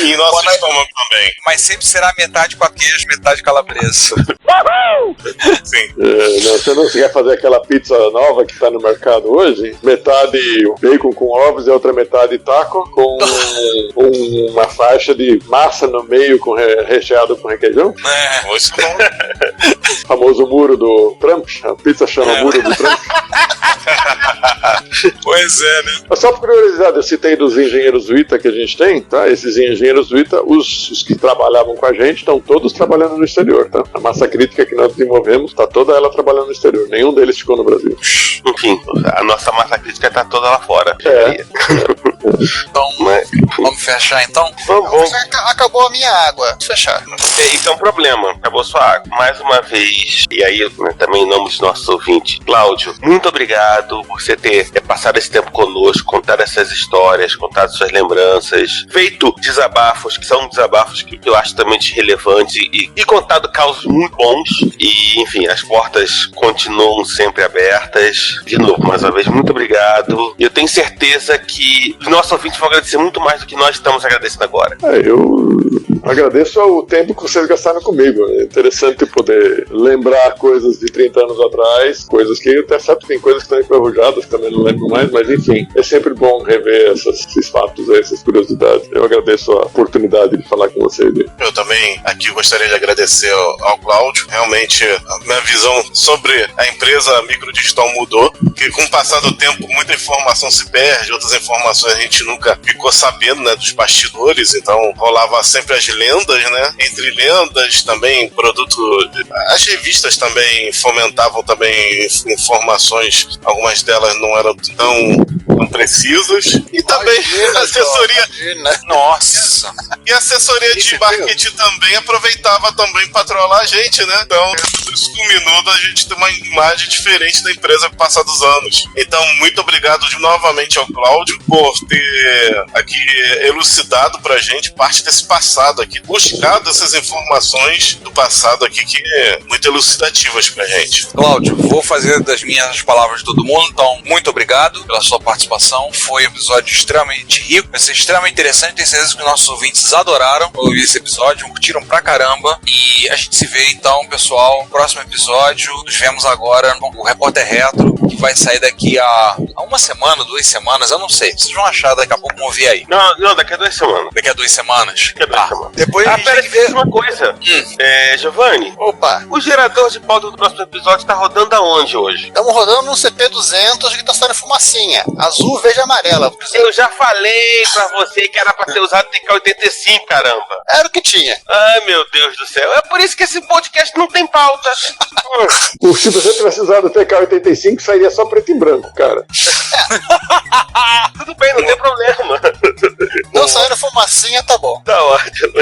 E em nosso estômago também. Mas sempre será metade com queijo, metade calabresa. Sim. Não, você quer fazer aquela pizza nova que tá no mercado hoje? Metade bacon com ovos e a outra metade taco, com uma faixa de massa no meio recheado com requeijão? Muito bom. O famoso muro do Trump. A pizza chama muro do Trump. Pois é, né? Só por curiosidade, eu citei dos engenheiros Vita que a gente tem, tá? Esses engenheiros Vita, os que trabalhavam com a gente, estão todos trabalhando no exterior, tá? A massa crítica que nós desenvolvemos, tá toda ela trabalhando no exterior. Nenhum deles ficou no Brasil. Enfim, a nossa massa crítica tá toda lá fora. Então, vamos fechar então? Vamos. Acabou a minha água. Vamos fechar. Isso é um problema. Acabou sua água. Mais uma vez, e aí também em nome dos nossos ouvintes, Cláudio, muito obrigado por você ter passado esse tempo conosco, contado essas histórias, contado suas lembranças, feito desabafos, que são desabafos que eu acho também relevantes e contado causos muito bons. E, enfim, as portas continuam sempre abertas. De novo, mais uma vez, muito obrigado. Eu tenho certeza que os nossos ouvintes vão agradecer muito mais do que nós estamos agradecendo agora. Eu Agradeço o tempo que vocês gastaram comigo. É interessante poder lembrar coisas de 30 anos atrás, coisas que até sabe que tem coisas que estão enferrujadas, que também não lembro mais, mas enfim, é sempre bom rever esses fatos, essas curiosidades. Eu agradeço a oportunidade de falar com vocês. Eu também aqui gostaria de agradecer ao Cláudio. Realmente, a minha visão sobre a empresa Microdigital mudou, que com o passar do tempo, muita informação se perde, outras informações a gente nunca ficou sabendo, né, dos bastidores, então rolava sempre as lendas, né, entre lendas também, as revistas também fomentavam também informações, algumas delas não eram tão precisas, e também a assessoria... Nossa! E a assessoria de marketing também aproveitava também para trollar a gente, né? Então, isso culminou da gente ter uma imagem diferente da empresa com o passar dos anos. Então, muito obrigado novamente ao Cláudio por ter aqui elucidado pra gente parte desse passado aqui, buscado essas informações do passado aqui que é muito elucidativas pra gente. Cláudio, vou fazer das minhas palavras de todo mundo, então, muito obrigado pela sua participação. Foi um episódio extremamente rico, vai ser extremamente interessante, tenho certeza que nossos ouvintes adoraram ouvir esse episódio, curtiram pra caramba, e a gente se vê então, pessoal, no próximo episódio. Nos vemos agora no Repórter Retro, que vai sair daqui a uma semana, 2 semanas, eu não sei, vocês vão achar daqui a pouco, vão ver aí. Não, daqui a 2 semanas. Daqui a 2 semanas? Daqui a 2 semanas. Depois a gente pera, tem que ver uma coisa. Giovanni. Opa. O gerador de pauta do próximo episódio tá rodando aonde hoje? Estamos rodando num CP200 que tá saindo fumacinha. Azul, verde e amarela. Eu já falei pra você que era pra ser usado TK-85, caramba. Era o que tinha. Ai, meu Deus do céu. É por isso que esse podcast não tem pauta. Se você tivesse usado o TK-85, sairia só preto e branco, cara. Tudo bem, não tem problema. Não saindo fumacinha, tá bom. Tá ótimo.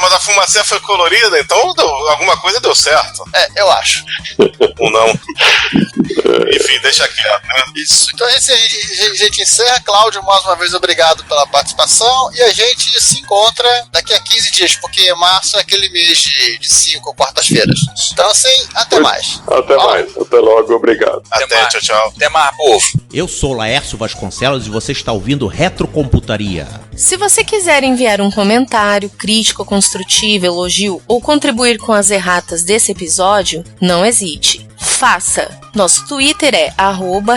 Mas a fumacinha foi colorida, então alguma coisa deu certo. Eu acho. Ou não. Enfim, deixa quieto, né? Isso. Então a gente encerra. Cláudio, mais uma vez, obrigado pela participação. E a gente se encontra daqui a 15 dias, porque março é aquele mês de 5 quartas-feiras. Então, assim, até mais. Até mais. Até logo. Obrigado. Até, tchau, tchau. Até mais, povo. Eu sou Laércio Vasconcelos e você está ouvindo Retrocomputaria. Se você quiser enviar um comentário, crítico, construtivo, elogio ou contribuir com as erratas desse episódio, não hesite. Faça! Nosso Twitter é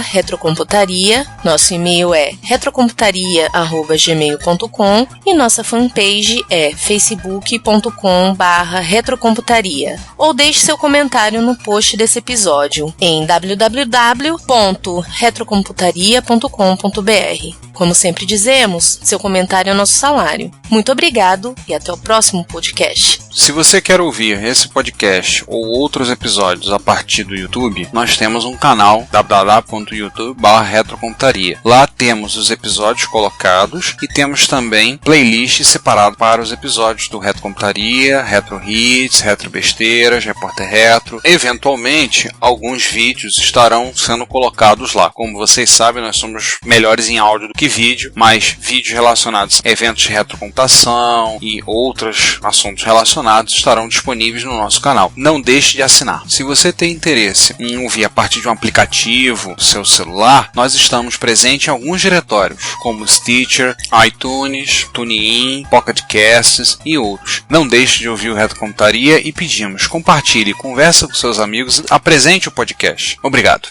@retrocomputaria, nosso e-mail é retrocomputaria@gmail.com e nossa fanpage é facebook.com/retrocomputaria. Ou deixe seu comentário no post desse episódio em www.retrocomputaria.com.br. Como sempre dizemos, seu comentário é nosso salário. Muito obrigado e até o próximo podcast. Se você quer ouvir esse podcast ou outros episódios a partir do YouTube, nós temos um canal www.youtube.com/retrocomputaria. Lá temos os episódios colocados e temos também playlists separadas para os episódios do Retrocomputaria, Retro Hits, Retro Besteiras, Repórter Retro. Eventualmente, alguns vídeos estarão sendo colocados lá. Como vocês sabem, nós somos melhores em áudio do que vídeo, mas vídeos relacionados a eventos de retrocomputação e outros assuntos relacionados estarão disponíveis no nosso canal. Não deixe de assinar. Se você tem interesse em ouvir a partir de um aplicativo do seu celular, nós estamos presentes em alguns diretórios, como Stitcher, iTunes, TuneIn, Pocket Casts e outros. Não deixe de ouvir o Retrocomputaria e pedimos, compartilhe, converse com seus amigos, apresente o podcast. Obrigado.